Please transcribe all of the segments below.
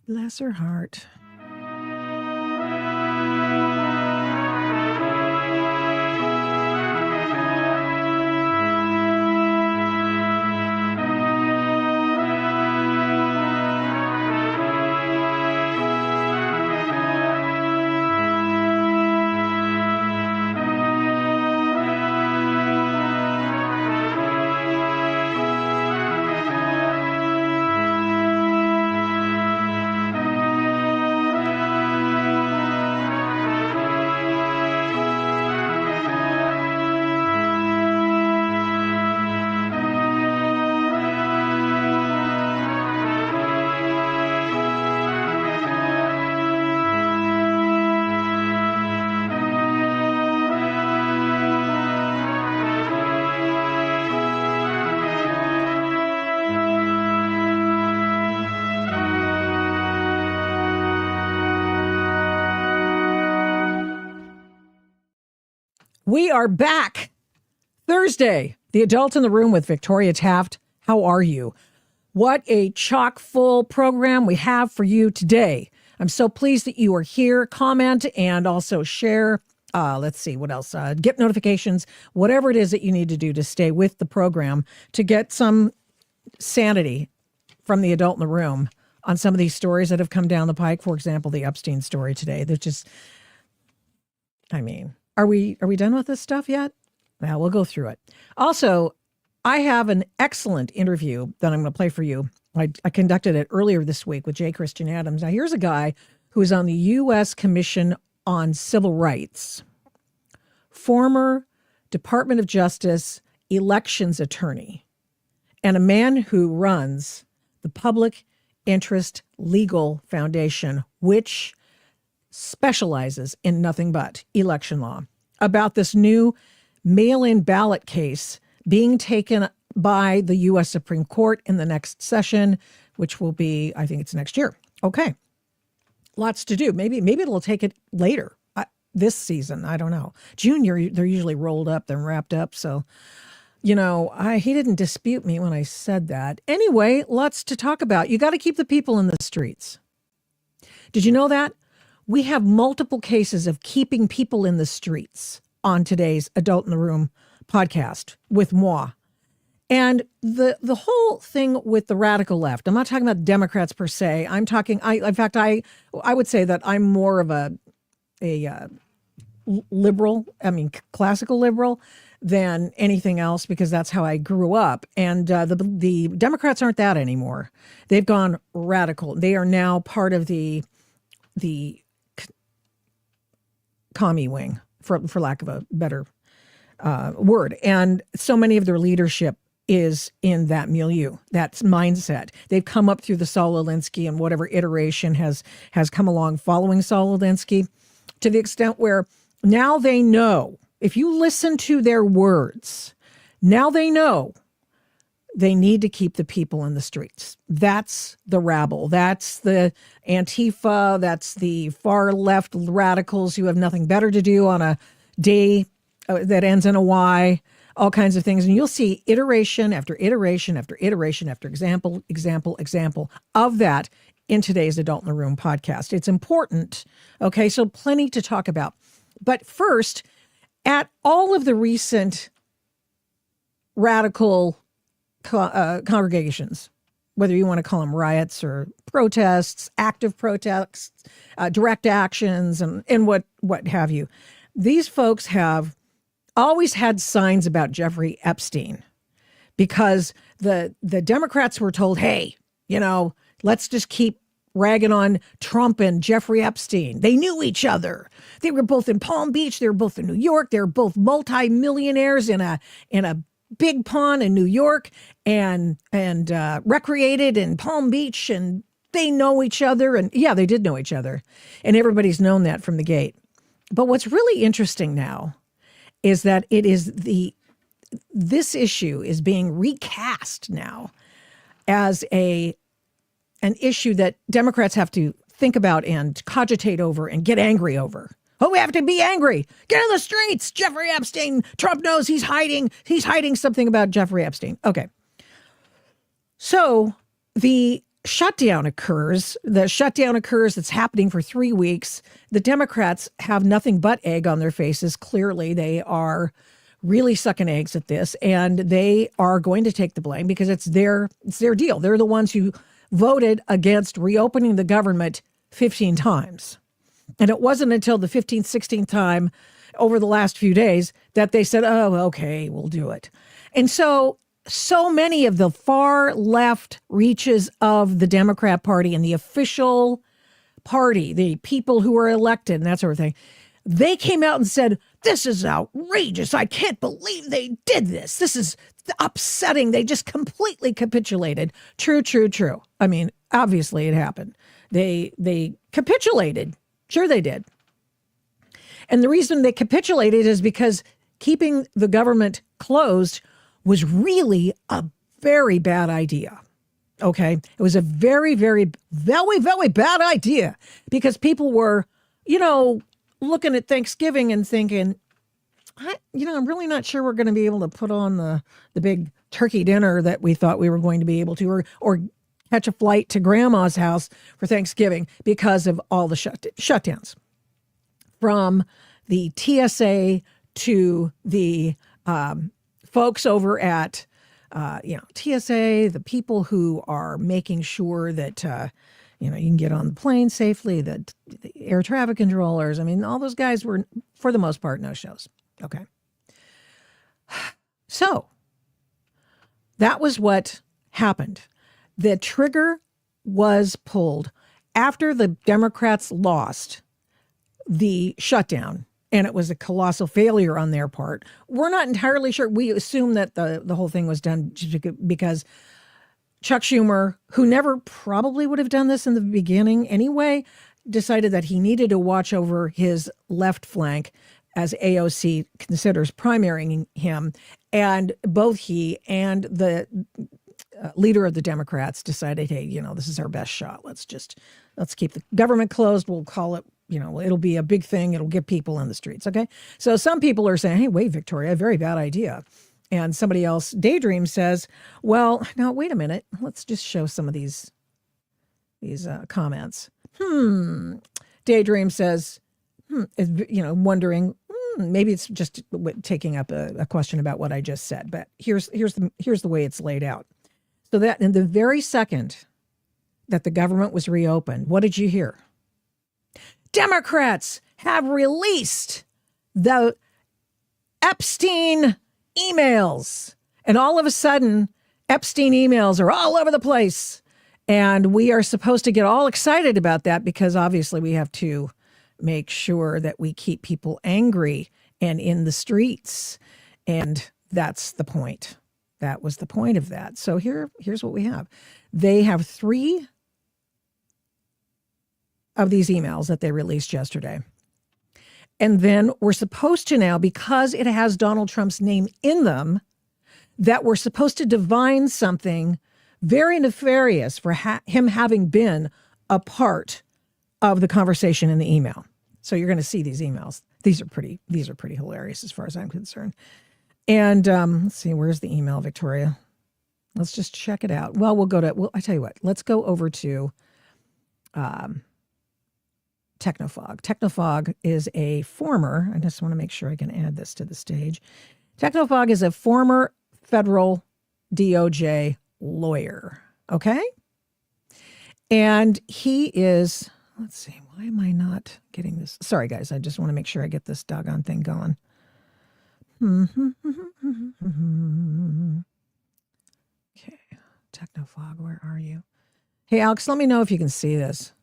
Bless her heart. We are back. Thursday, The Adult in the Room with Victoria Taft. How are you? What a chock full program we have for you today. I'm so pleased that you are here. Comment and also share. Let's see what else. Get notifications, whatever it is that you need to do to stay with the program to get some sanity from the adult in the room on some of these stories that have come down the pike. For example, the Epstein story today. They're just, I mean, are we done with this stuff yet? Well, we'll go through it. Also, I have an excellent interview that I'm going to play for you. I conducted it earlier this week with J. Christian Adams. Now, here's a guy who is on the U.S. Commission on Civil Rights, former Department of Justice elections attorney, and a man who runs the Public Interest Legal Foundation, which specializes in nothing but election law, about this new mail-in ballot case being taken by the U.S. Supreme Court in the next session, which will be, I think it's next year. Okay. Lots to do. Maybe it'll take it later this season. I don't know. June, they're usually rolled up, they're wrapped up. So, he didn't dispute me when I said that. Anyway, lots to talk about. You got to keep the people in the streets. Did you know that? We have multiple cases of keeping people in the streets on today's Adult in the Room podcast with moi. And the whole thing with the radical left, I'm not talking about Democrats per se. I'm talking, I would say that I'm more of a liberal, classical liberal than anything else, because that's how I grew up. And the Democrats aren't that anymore. They've gone radical. They are now part of the commie wing, for lack of a better word. And so many of their leadership is in that milieu, that mindset. They've come up through the Saul Alinsky and whatever iteration has come along following Saul Alinsky, to the extent where now they know, if you listen to their words, now they know they need to keep the people in the streets. That's the rabble. That's the Antifa. That's the far left radicals who have nothing better to do on a day that ends in a Y, all kinds of things. And you'll see iteration after iteration after iteration after example of that in today's Adult in the Room podcast. It's important. Okay, so plenty to talk about. But first, at all of the recent radical congregations, whether you want to call them riots or protests, active protests, direct actions, and what have you, these folks have always had signs about Jeffrey Epstein, because the Democrats were told, hey, let's just keep ragging on Trump and Jeffrey Epstein. They knew each other. They were both in Palm Beach. They were both in New York. They were both multimillionaires in a big pond in New York and recreated in Palm Beach, and they know each other. And yeah, they did know each other. And everybody's known that from the gate. But what's really interesting now is that this issue is being recast now as an issue that Democrats have to think about and cogitate over and get angry over. Oh, we have to be angry. Get in the streets. Jeffrey Epstein. Trump knows he's hiding something about Jeffrey Epstein. Okay. So the shutdown occurs. The shutdown occurs. It's happening for 3 weeks. The Democrats have nothing but egg on their faces. Clearly, they are really sucking eggs at this, and they are going to take the blame because it's their deal. They're the ones who voted against reopening the government 15 times. And it wasn't until the 15th, 16th time over the last few days that they said, oh, okay, we'll do it. And so many of the far left reaches of the Democrat Party and the official party, the people who were elected and that sort of thing, they came out and said, this is outrageous. I can't believe they did this. This is upsetting. They just completely capitulated. True. I mean, obviously it happened. They capitulated. Sure they did. And the reason they capitulated is because keeping the government closed was really a very bad idea. Okay? It was a very, very, very, very bad idea because people were, looking at Thanksgiving and thinking, I'm really not sure we're going to be able to put on the big turkey dinner that we thought we were going to be able to, or catch a flight to grandma's house for Thanksgiving because of all the shutdowns. From the TSA to the folks over at, TSA, the people who are making sure that, you can get on the plane safely, the air traffic controllers. I mean, all those guys were, for the most part, no shows. Okay. So that was what happened. The trigger was pulled after the Democrats lost the shutdown, and it was a colossal failure on their part. We're not entirely sure. We assume that the whole thing was done because Chuck Schumer, who never probably would have done this in the beginning anyway, decided that he needed to watch over his left flank as AOC considers primarying him. And both he and the leader of the Democrats decided, hey, this is our best shot. Let's keep the government closed. We'll call it, it'll be a big thing. It'll get people in the streets. Okay. So some people are saying, hey, wait, Victoria, very bad idea. And somebody else, Daydream, says, well, now wait a minute. Let's just show some of these comments. Daydream says, wondering, maybe it's just taking up a question about what I just said. But here's the way it's laid out. So that in the very second that the government was reopened, what did you hear? Democrats have released the Epstein emails. And all of a sudden, Epstein emails are all over the place. And we are supposed to get all excited about that because obviously we have to make sure that we keep people angry and in the streets. And that's the point. That was the point of that. So here's what we have. They have 3 of these emails that they released yesterday. And then we're supposed to now, because it has Donald Trump's name in them, that we're supposed to divine something very nefarious for him having been a part of the conversation in the email. So you're going to see these emails. These are pretty hilarious as far as I'm concerned. And let's see, where's the email, Victoria? Let's just check it out. Well, I tell you what, let's go over to Technofog. Technofog is a former, I just want to make sure I can add this to the stage. Technofog is a former federal DOJ lawyer. Okay. And he is, let's see, why am I not getting this? Sorry, guys. I just want to make sure I get this doggone thing going. Okay. Technofog, where are you? Hey, Alex, let me know if you can see this.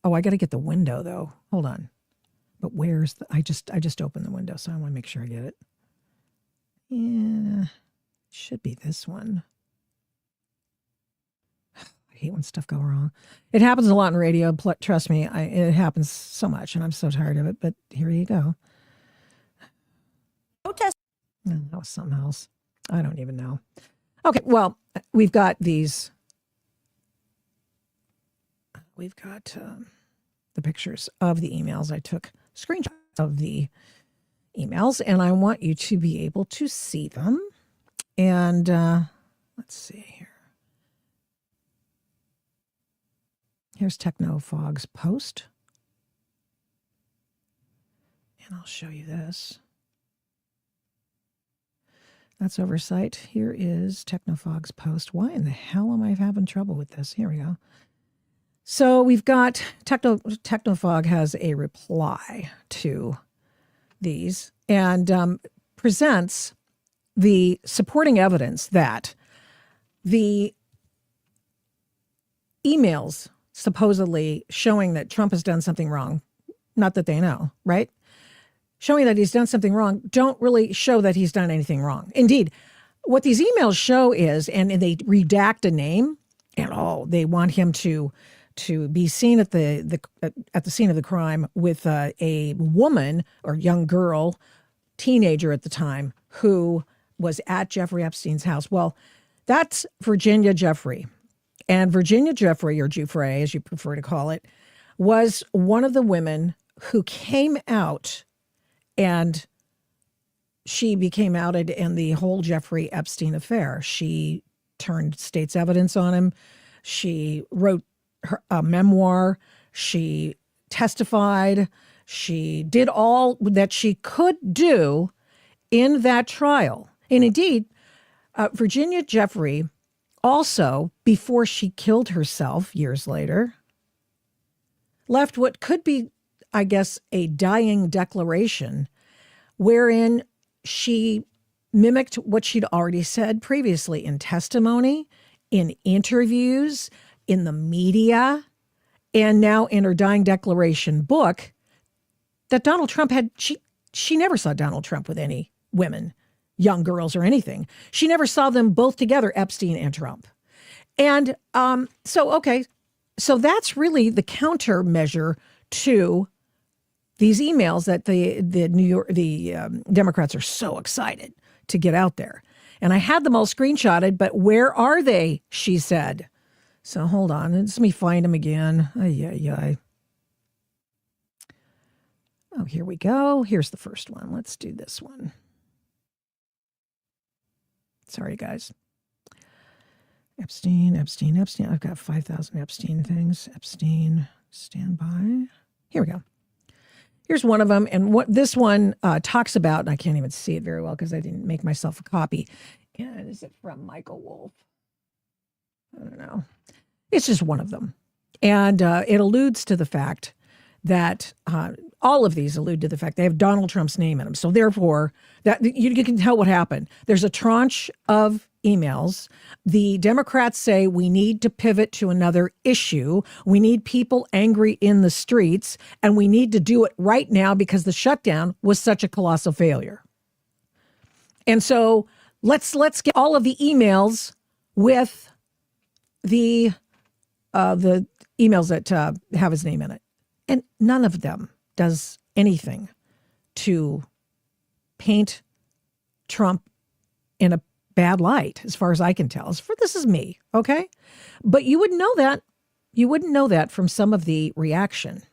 Oh, I got to get the window though. Hold on. But where's I just opened the window, so I want to make sure I get it. Yeah. Should be this one. I hate when stuff go wrong. It happens a lot in radio. Trust me, it happens so much, and I'm so tired of it. But here you go. Protest. No, that was something else. I don't even know. Okay, well, we've got these. We've got the pictures of the emails. I took screenshots of the emails, and I want you to be able to see them. And let's see here. Here's Technofog's post. And I'll show you this. That's oversight. Here is Technofog's post. Why in the hell am I having trouble with this? Here we go. So we've got Technofog has a reply to these and presents the supporting evidence that the emails supposedly showing that Trump has done something wrong, not that they know, right? Showing that he's done something wrong don't really show that he's done anything wrong. Indeed, what these emails show is, and they redact a name, and they want him to be seen at the scene of the crime with a woman or young girl, teenager at the time, who was at Jeffrey Epstein's house. Well, that's Virginia Jeffrey. And Virginia Jeffrey, or Giuffre, as you prefer to call it, was one of the women who came out, and she became outed in the whole Jeffrey Epstein affair. She turned state's evidence on him. She wrote a memoir. She testified. She did all that she could do in that trial. And indeed, Virginia Jeffrey also, before she killed herself years later, left what could be, I guess, a dying declaration wherein she mimicked what she'd already said previously in testimony, in interviews, in the media, and now in her dying declaration book, that Donald Trump had, she never saw Donald Trump with any women, young girls or anything. She never saw them both together, Epstein and Trump. And so that's really the countermeasure to these emails that the Democrats are so excited to get out there. And I had them all screenshotted, but where are they? She said. So hold on, let me find them again. Oh, here we go. Here's the first one. Let's do this one. Sorry, guys. Epstein. I've got 5,000 Epstein things. Epstein, stand by. Here we go. Here's one of them. And what this one talks about, and I can't even see it very well because I didn't make myself a copy. And is it from Michael Wolff? I don't know. It's just one of them. And it alludes to the fact that all of these allude to the fact they have Donald Trump's name in them. So therefore, that you can tell what happened. There's a tranche of emails. The Democrats say we need to pivot to another issue. We need people angry in the streets, and we need to do it right now because the shutdown was such a colossal failure. And so let's get all of the emails with the emails that have his name in it. And none of them does anything to paint Trump in a bad light, as far as I can tell. This is me, okay? But you wouldn't know that. You wouldn't know that from some of the reaction.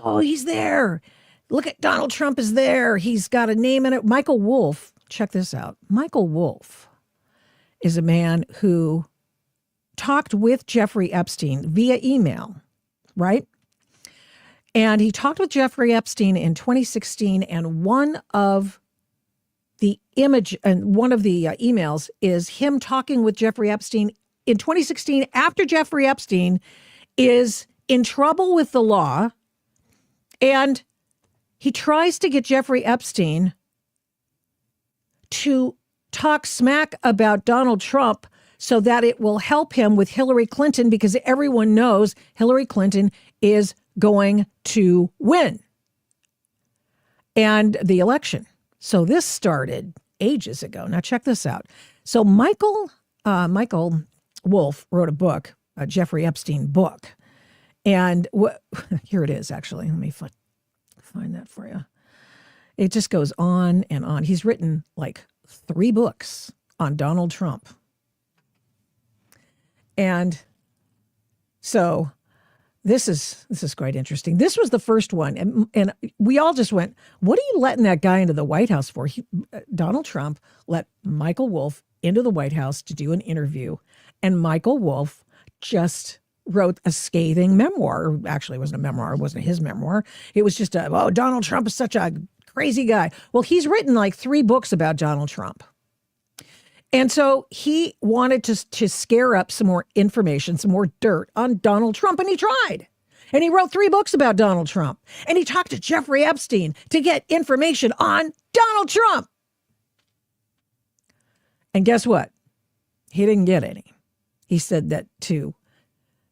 Oh, he's there. Look at Donald Trump is there. He's got a name in it. Michael Wolff, check this out. Michael Wolff is a man who talked with Jeffrey Epstein via email, right? And he talked with Jeffrey Epstein in 2016, and one of the emails is him talking with Jeffrey Epstein in 2016 after Jeffrey Epstein is in trouble with the law, and he tries to get Jeffrey Epstein to talk smack about Donald Trump so that it will help him with Hillary Clinton, because everyone knows Hillary Clinton is going to win and the election. So this started ages ago. Now check this out. So Michael Wolff wrote a book, a Jeffrey Epstein book. And here it is, actually. Let me find that for you. It just goes on and on. He's written like 3 books on Donald Trump. And so this is quite interesting. This was the first one. And we all just went, what are you letting that guy into the White House for? Donald Trump let Michael Wolff into the White House to do an interview. And Michael Wolff just wrote a scathing memoir. Actually, it wasn't a memoir. It wasn't his memoir. It was just Donald Trump is such a crazy guy. Well, he's written like 3 books about Donald Trump. And so he wanted to scare up some more information, some more dirt on Donald Trump, and he tried. And he wrote 3 books about Donald Trump. And he talked to Jeffrey Epstein to get information on Donald Trump. And guess what? He didn't get any. He said that to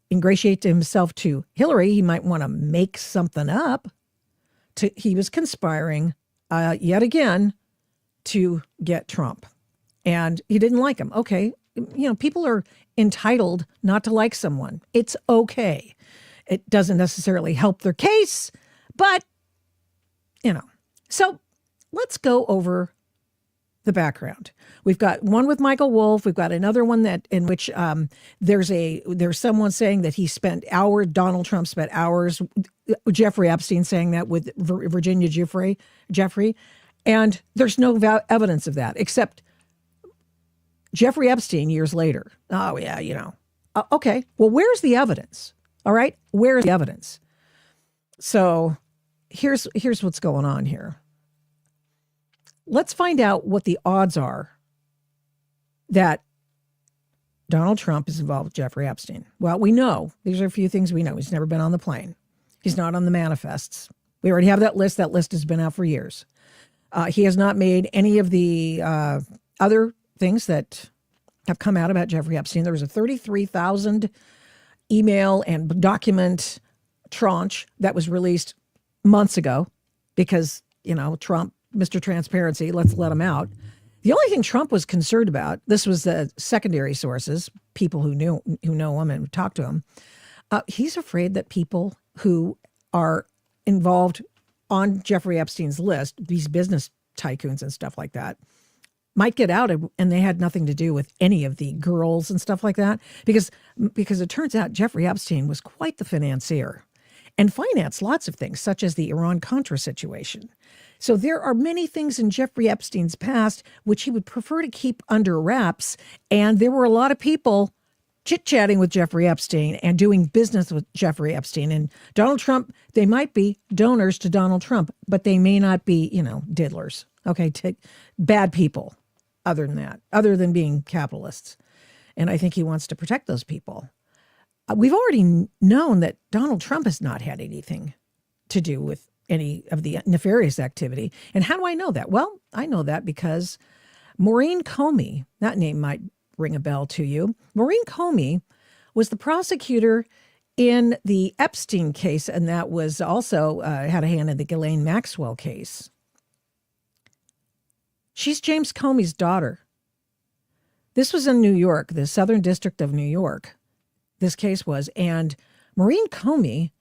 ingratiate himself to Hillary, he might want to make something up. He was conspiring yet again to get Trump. And he didn't like him. Okay, people are entitled not to like someone. It's okay. It doesn't necessarily help their case, but, So let's go over the background. We've got one with Michael Wolff. We've got another one in which there's someone saying that Donald Trump spent hours, Jeffrey Epstein saying that with Virginia Jeffrey. And there's no evidence of that, except Jeffrey Epstein years later. Oh, yeah, okay, well, where's the evidence? All right, where's the evidence? So here's what's going on here. Let's find out what the odds are that Donald Trump is involved with Jeffrey Epstein. Well, we know. These are a few things we know. He's never been on the plane. He's not on the manifests. We already have that list. That list has been out for years. He has not made any of the other things that have come out about Jeffrey Epstein. There was a 33,000 email and document tranche that was released months ago because, Trump, Mr. Transparency, let's let him out. The only thing Trump was concerned about, this was the secondary sources, people who know him and talk to him. He's afraid that people who are involved on Jeffrey Epstein's list, these business tycoons and stuff like that, might get out and they had nothing to do with any of the girls and stuff like that. Because it turns out Jeffrey Epstein was quite the financier and financed lots of things, such as the Iran-Contra situation. So there are many things in Jeffrey Epstein's past which he would prefer to keep under wraps. And there were a lot of people chit-chatting with Jeffrey Epstein and doing business with Jeffrey Epstein. And Donald Trump, they might be donors to Donald Trump, but they may not be, diddlers. Okay, bad people other than being capitalists. And I think he wants to protect those people. We've already known that Donald Trump has not had anything to do with any of the nefarious activity. And how do I know that? Well, I know that because Maureen Comey, that name might ring a bell to you. Maureen Comey was the prosecutor in the Epstein case, and that was also had a hand in the Ghislaine Maxwell case. She's James Comey's daughter. This was in New York, the Southern District of New York. This case was, and Maureen Comey,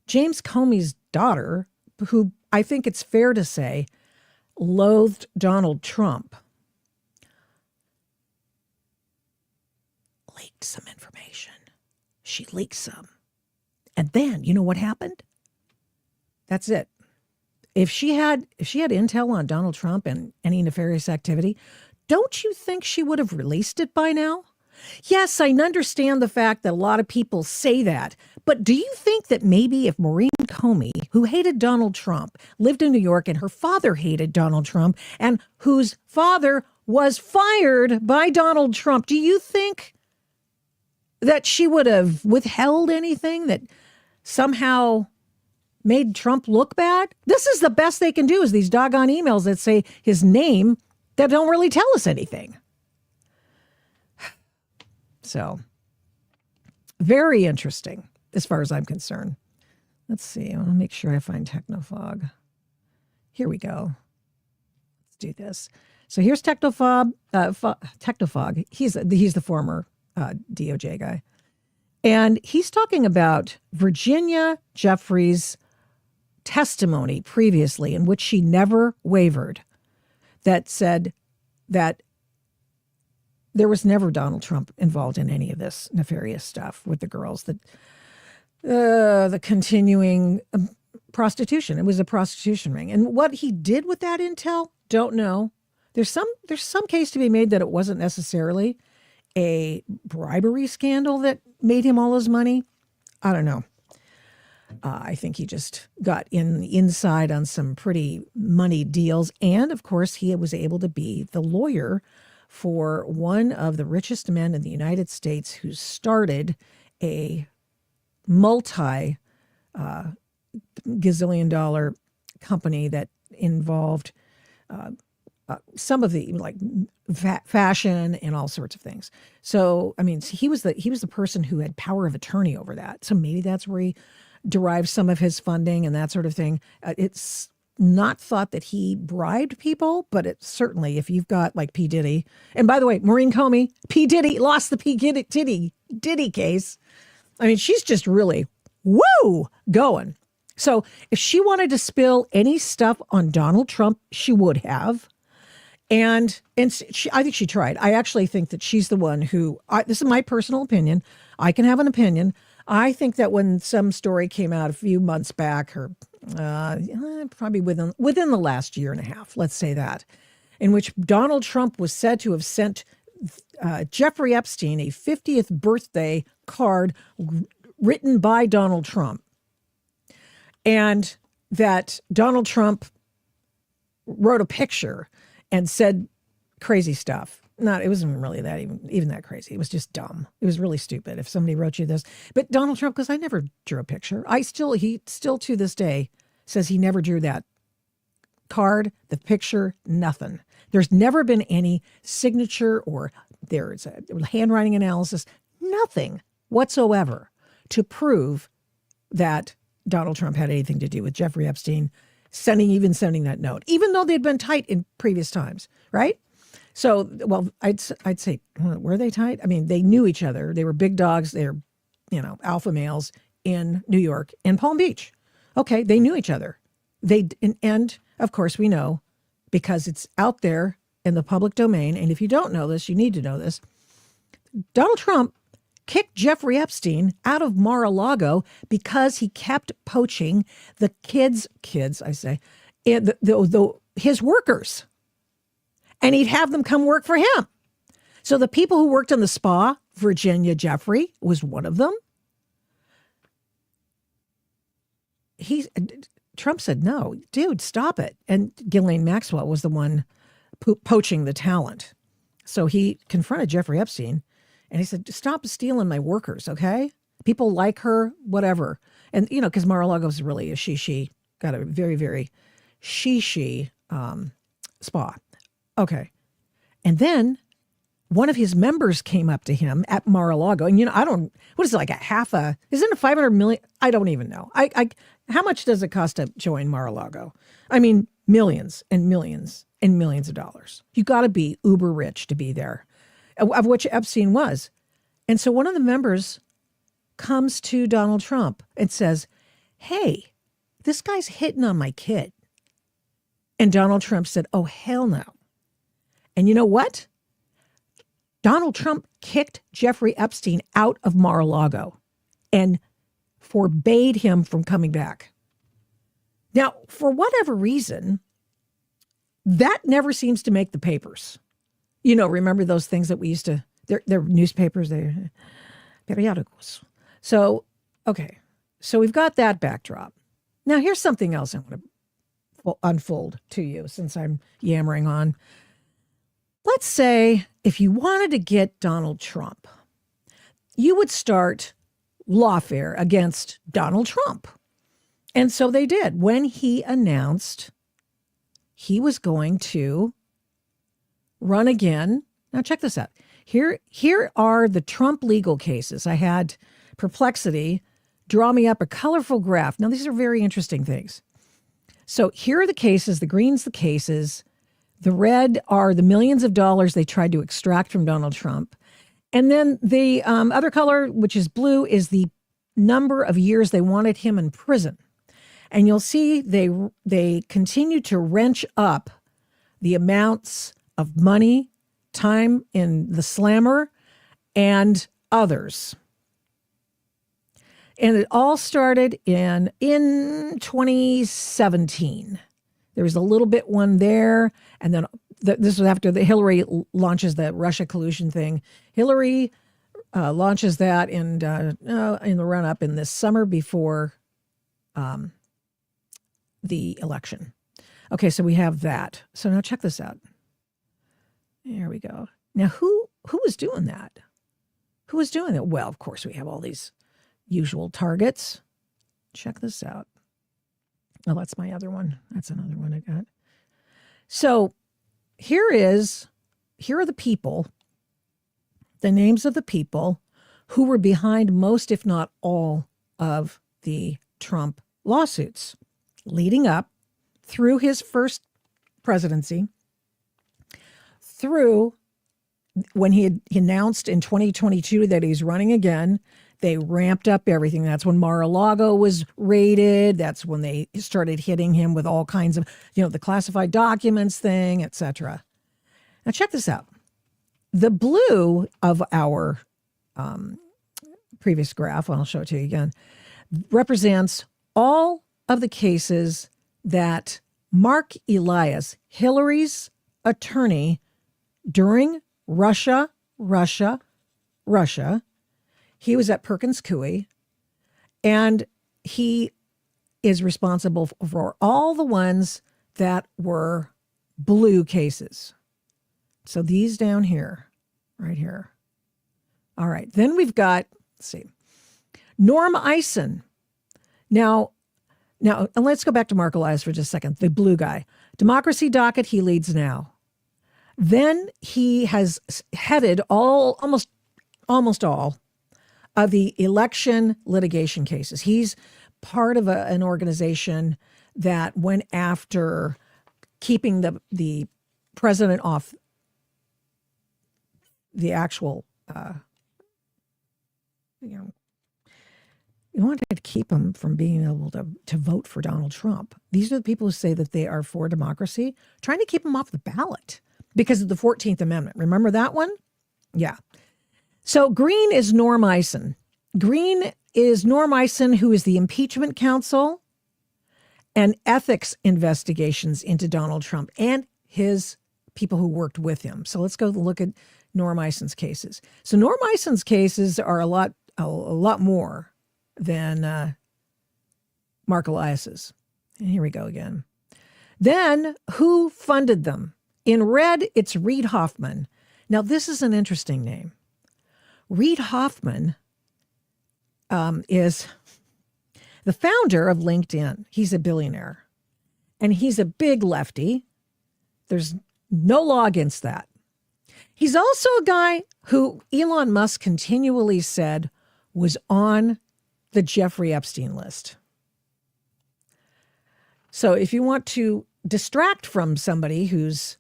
James Comey's daughter, who I think it's fair to say loathed Donald Trump, leaked some information. She leaked some. And then, you know what happened? That's it. If she had intel on Donald Trump and any nefarious activity, don't you think she would have released it by now? Yes, I understand the fact that a lot of people say that, but do you think that maybe if Maureen Comey, who hated Donald Trump, lived in New York and her father hated Donald Trump and whose father was fired by Donald Trump, do you think that she would have withheld anything that somehow made Trump look bad? This is the best they can do, is these doggone emails that say his name that don't really tell us anything. So, very interesting as far as I'm concerned. Let's see. I want to make sure I find Technofog. Here we go. Let's do this. So here's Technofog. He's the former DOJ guy. And he's talking about Virginia Jeffrey's testimony previously in which she never wavered, that said that there was never Donald Trump involved in any of this nefarious stuff with the girls, the continuing prostitution. It was a prostitution ring. And what he did with that intel, don't know. There's some case to be made that it wasn't necessarily a bribery scandal that made him all his money. I don't know. I think he just got in the inside on some pretty money deals. And of course, he was able to be the lawyer for one of the richest men in the United States who started a multi gazillion dollar company that involved some of the like fashion and all sorts of things. So, I mean, he was the person who had power of attorney over that. So maybe that's where he derived some of his funding and that sort of thing. It's not thought that he bribed people, but it's certainly, if you've got like P. Diddy, and by the way, Maureen Comey, P. Diddy lost the P. Diddy case. I mean, she's just really, woo, going. So if she wanted to spill any stuff on Donald Trump, she would have. And I think she tried. I actually think that she's the one who, this is my personal opinion. I can have an opinion. I think that when some story came out a few months back, or probably within the last year and a half, let's say that, in which Donald Trump was said to have sent Jeffrey Epstein a 50th birthday card written by Donald Trump, and that Donald Trump wrote a picture and said crazy stuff. It wasn't really that even that crazy. It was just dumb. It was really stupid if somebody wrote you this. But Donald Trump, because I never drew a picture. He still to this day says he never drew that card, the picture, nothing. There's never been any signature or there's a handwriting analysis, nothing whatsoever to prove that Donald Trump had anything to do with Jeffrey Epstein sending that note, even though they'd been tight in previous times, right? So, well, I'd say, were they tight? I mean, they knew each other. They were big dogs. They're, alpha males in New York and Palm Beach. Okay, they knew each other. And of course we know, because it's out there in the public domain. And if you don't know this, you need to know this. Donald Trump kicked Jeffrey Epstein out of Mar-a-Lago because he kept poaching the kids, I say, and his workers. And he'd have them come work for him. So the people who worked on the spa, Virginia Jeffrey was one of them. Trump said, no, dude, stop it. And Ghislaine Maxwell was the one poaching the talent. So he confronted Jeffrey Epstein and he said, stop stealing my workers, okay? People like her, whatever. And, because Mar-a-Lago is really a she, got a very, very she spa. Okay. And then one of his members came up to him at Mar-a-Lago. And, what is it, like isn't it 500 million? I don't even know. How much does it cost to join Mar-a-Lago? I mean, millions and millions and millions of dollars. You got to be uber rich to be there, of which Epstein was. And so one of the members comes to Donald Trump and says, hey, this guy's hitting on my kid. And Donald Trump said, oh, hell no. And you know what? Donald Trump kicked Jeffrey Epstein out of Mar-a-Lago and forbade him from coming back. Now, for whatever reason, that never seems to make the papers. Remember those things that we used to, they're newspapers, they're periodicals. So, okay. So we've got that backdrop. Now, here's something else I want to unfold to you since I'm yammering on. Let's say if you wanted to get Donald Trump, you would start lawfare against Donald Trump. And so they did when he announced he was going to run again. Now check this out. Here are the Trump legal cases. I had Perplexity draw me up a colorful graph. Now these are very interesting things. So here are the cases, the green's the cases. The red are the millions of dollars they tried to extract from Donald Trump. And then the other color, which is blue, is the number of years they wanted him in prison. And you'll see they continue to wrench up the amounts of money, time in the slammer, and others. And it all started in 2017. There was a little bit one there. And then this was after Hillary launches the Russia collusion thing. Hillary launches that in the run-up in this summer before the election. Okay, so we have that. So now check this out. There we go. Now, who was doing that? Who was doing it? Well, of course, we have all these usual targets. Check this out. Oh, that's my other one. That's another one I got. So here are the people, the names of the people who were behind most, if not all, of the Trump lawsuits leading up through his first presidency, through when he announced in 2022 that he's running again. They ramped up everything. That's when Mar-a-Lago was raided. That's when they started hitting him with all kinds of, the classified documents thing, etc. Now check this out. The blue of our previous graph, I'll show it to you again, represents all of the cases that Mark Elias, Hillary's attorney during Russia, he was at Perkins Coie, and he is responsible for all the ones that were blue cases. So these down here, right here. All right, then we've got, let's see, Norm Eisen. Now, and let's go back to Mark Elias for just a second, the blue guy. Democracy docket, he leads now. Then he has headed almost all of the election litigation cases. He's part of an organization that went after keeping the president off the actual, you wanted to keep him from being able to vote for Donald Trump. These are the people who say that they are for democracy, trying to keep him off the ballot because of the 14th Amendment. Remember that one? Yeah. So green is Norm Eisen. Green is Norm Eisen, who is the impeachment counsel and ethics investigations into Donald Trump and his people who worked with him. So let's go look at Norm Eisen's cases. So Norm Eisen's cases are a lot more than Mark Elias's. And here we go again. Then who funded them? In red, it's Reid Hoffman. Now, this is an interesting name. Reid Hoffman is the founder of LinkedIn. He's a billionaire, and he's a big lefty. There's no law against that. He's also a guy who Elon Musk continually said was on the Jeffrey Epstein list. So if you want to distract from somebody who's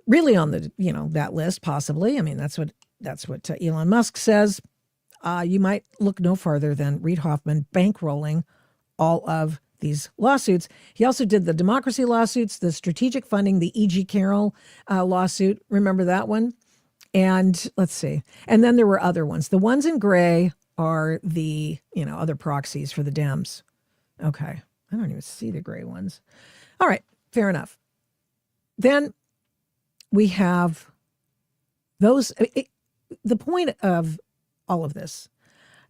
really on the, that list, possibly, I mean, that's what Elon Musk says, you might look no farther than Reid Hoffman bankrolling all of these lawsuits. He also did the democracy lawsuits, the strategic funding, the E.G. Carroll lawsuit. Remember that one? And let's see. And then there were other ones. The ones in gray are the, other proxies for the Dems. Okay. I don't even see the gray ones. All right. Fair enough. Then we have those. The point of all of this,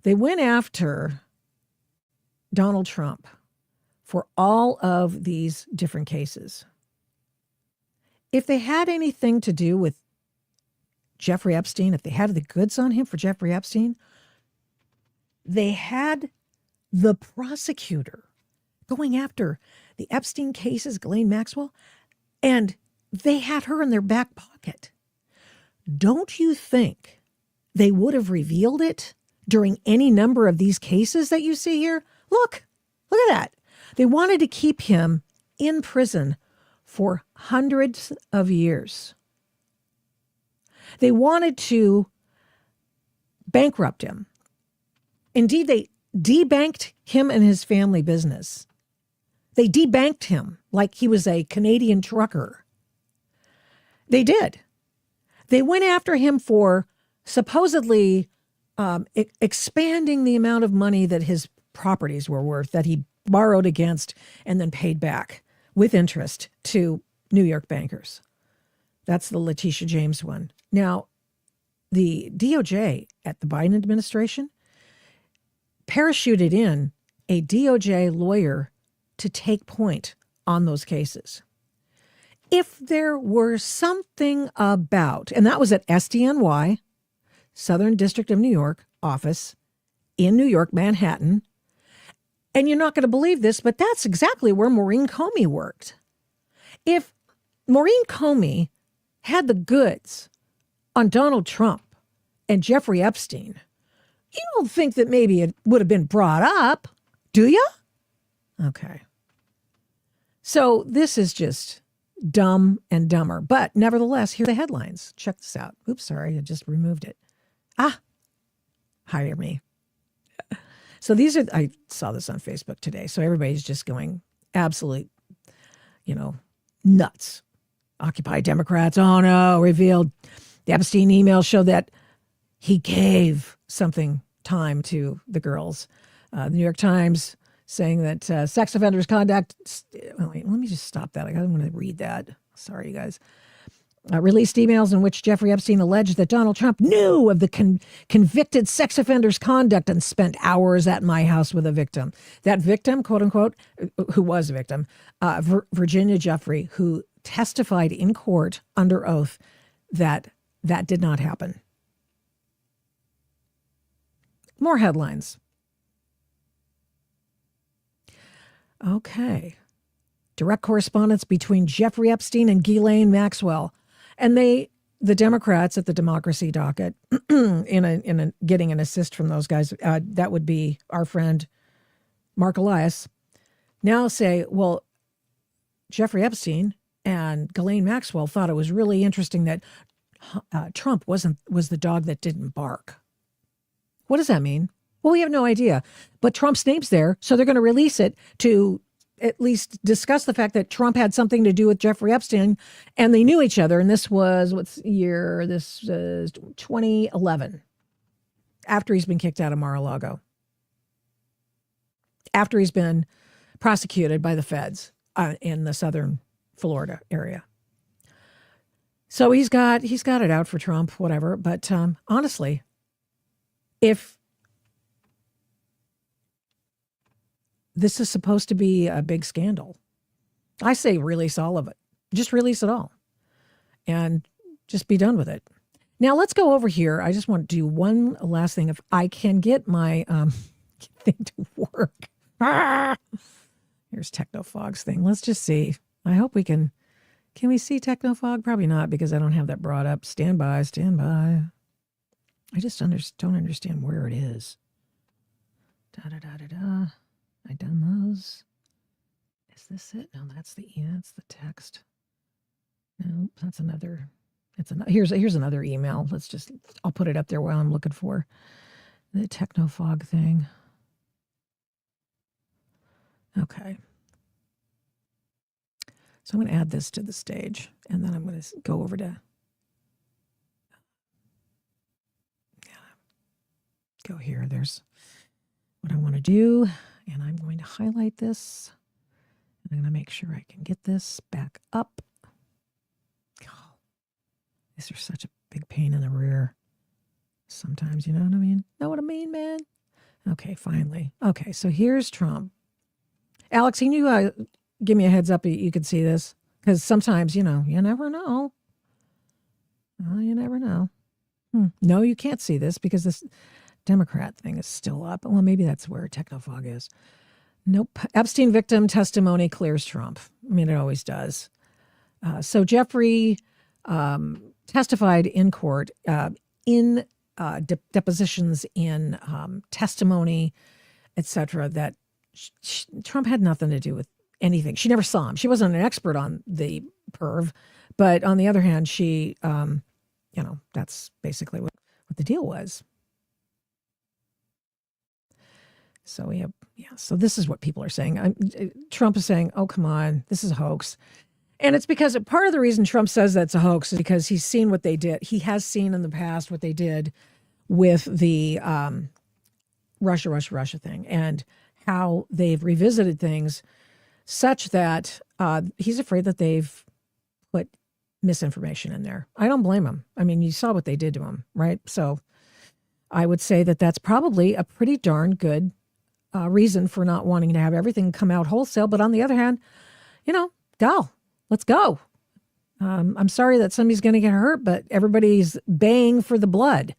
they went after Donald Trump for all of these different cases. If they had anything to do with Jeffrey Epstein, if they had the goods on him for Jeffrey Epstein, they had the prosecutor going after the Epstein cases, Ghislaine Maxwell, and they had her in their back pocket. Don't you think they would have revealed it during any number of these cases that you see here? Look at that. They wanted to keep him in prison for hundreds of years. They wanted to bankrupt him. Indeed, they debanked him and his family business. They debanked him like he was a Canadian trucker. They did. They went after him for supposedly expanding the amount of money that his properties were worth, that he borrowed against and then paid back with interest to New York bankers. That's the Letitia James one. Now, the DOJ at the Biden administration parachuted in a DOJ lawyer to take point on those cases. If there were something about, and that was at SDNY, Southern District of New York office in New York, Manhattan. And you're not going to believe this, but that's exactly where Maureen Comey worked. If Maureen Comey had the goods on Donald Trump and Jeffrey Epstein, you don't think that maybe it would have been brought up, do you? Okay. So this is just dumb and dumber. But nevertheless, here are the headlines. Check this out. Oops, sorry, I just removed it. Hire me. So these are, I saw this on Facebook today. So everybody's just going absolute, nuts. Occupy Democrats. Oh no, revealed the Epstein email showed that he gave something time to the girls. The New York Times saying that sex offenders conduct. Wait, let me just stop that. I don't want to read that. Sorry, you guys. Released emails in which Jeffrey Epstein alleged that Donald Trump knew of the convicted sex offender's conduct and spent hours at my house with a victim. That victim, quote unquote, who was a victim, Virginia Jeffrey, who testified in court under oath that that did not happen. More headlines. Okay. Direct correspondence between Jeffrey Epstein and Ghislaine Maxwell. And the Democrats at the Democracy docket, in getting an assist from those guys, that would be our friend Mark Elias, now say, well, Jeffrey Epstein and Ghislaine Maxwell thought it was really interesting that Trump was the dog that didn't bark. What does that mean? Well, we have no idea. But Trump's name's there, so they're going to release it to at least discuss the fact that Trump had something to do with Jeffrey Epstein, and they knew each other. And this was, what's the year? This is 2011, after he's been kicked out of Mar-a-Lago, after he's been prosecuted by the feds in the southern Florida area. So he's got it out for Trump, whatever. But honestly, if this is supposed to be a big scandal, I say release all of it. Just release it all and just be done with it. Now let's go over here. I just want to do one last thing. If I can get my thing to work. Here's Technofog's thing. Let's just see. I hope we can we see Technofog? Probably not, because I don't have that brought up. Stand by. I just don't understand where it is. Da-da-da-da-da. I done those? Is this it? No, that's the text. No, that's another. Here's another email. I'll put it up there while I'm looking for the Technofog thing. Okay. So I'm going to add this to the stage, and then I'm going to go over to go here. There's what I want to do. And I'm going to highlight this. And I'm going to make sure I can get this back up. Oh, these are such a big pain in the rear. Sometimes, you know what I mean? Know what I mean, man? Okay, finally. Okay, so here's Trump. Alex, can you give me a heads up you could see this? Because sometimes, you never know. Well, you never know. No, you can't see this because this Democrat thing is still up. Well, maybe that's where Technofog is. Nope. Epstein victim testimony clears Trump. I mean, it always does. So Jeffrey testified in court, in depositions, in testimony, etc., that Trump had nothing to do with anything. She never saw him. She wasn't an expert on the perv, but on the other hand, she, that's basically what the deal was. So we have, so this is what people are saying. Trump is saying, oh, come on, this is a hoax. And it's because part of the reason Trump says that's a hoax is because he's seen what they did. He has seen in the past what they did with the Russia thing and how they've revisited things such that he's afraid that they've put misinformation in there. I don't blame them. I mean, you saw what they did to him, right? So I would say that that's probably a pretty darn good reason for not wanting to have everything come out wholesale. But on the other hand, let's go. I'm sorry that somebody's going to get hurt, but everybody's baying for the blood.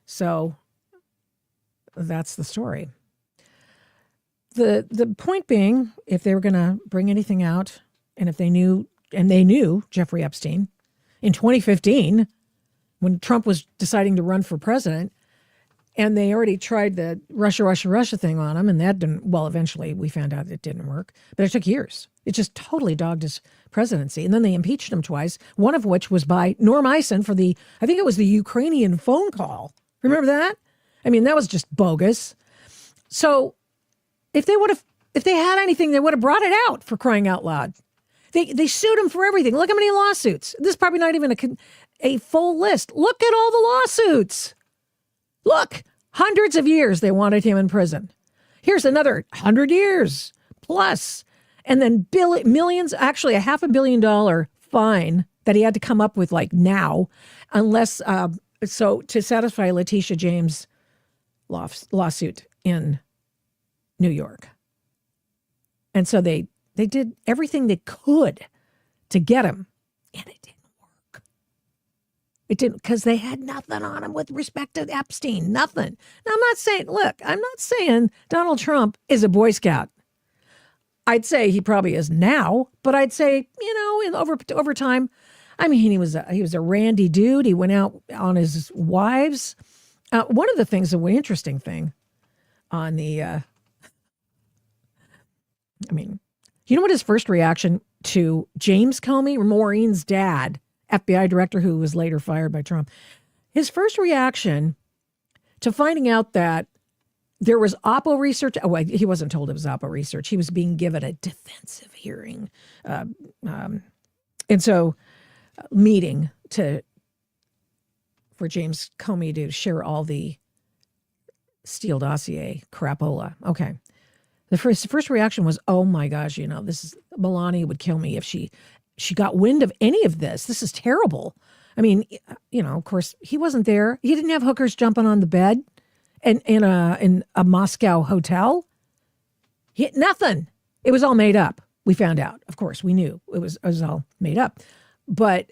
So that's the story. The point being, if they were going to bring anything out, and if they knew Jeffrey Epstein in 2015, when Trump was deciding to run for president, and they already tried the Russia thing on him, and that didn't, well, eventually we found out it didn't work, but it took years. It just totally dogged his presidency. And then they impeached him twice, one of which was by Norm Eisen for I think it was the Ukrainian phone call. Remember that? I mean, that was just bogus. So if they had anything, they would have brought it out, for crying out loud. They sued him for everything. Look how many lawsuits. This is probably not even a full list. Look at all the lawsuits. Look, hundreds of years they wanted him in prison. Here's another 100 years plus. And then millions, actually $500 million fine that he had to come up with now, unless, to satisfy Letitia James' lawsuit in New York. And so they did everything they could to get him, and it didn't work. It didn't, because they had nothing on him with respect to Epstein, nothing. Now, I'm not saying Donald Trump is a Boy Scout. I'd say he probably is now, but I'd say, over time, I mean, he was a randy dude. He went out on his wives. One of the things, the interesting thing on the, what his first reaction to James Comey, Maureen's dad, FBI director who was later fired by Trump, his first reaction to finding out that there was Oppo research. Oh, he wasn't told it was Oppo research. He was being given a defensive hearing. And so meeting for James Comey to share all the Steele dossier crapola. Okay. The first reaction was, oh my gosh, Melania would kill me if she got wind of any of this. This is terrible. I mean, of course, he wasn't there. He didn't have hookers jumping on the bed in a Moscow hotel. Nothing. It was all made up. We found out. Of course, we knew it was all made up. But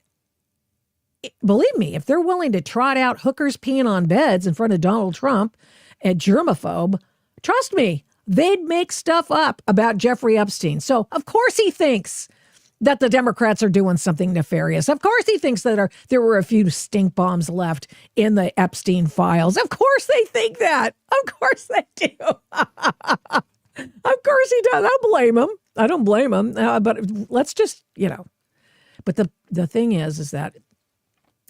believe me, if they're willing to trot out hookers peeing on beds in front of Donald Trump, a germaphobe, trust me, they'd make stuff up about Jeffrey Epstein. So, of course, he thinks that the Democrats are doing something nefarious. Of course, he thinks that there were a few stink bombs left in the Epstein files. Of course, they think that. Of course, they do. Of course, he does. I don't blame him. But let's just, But the thing is that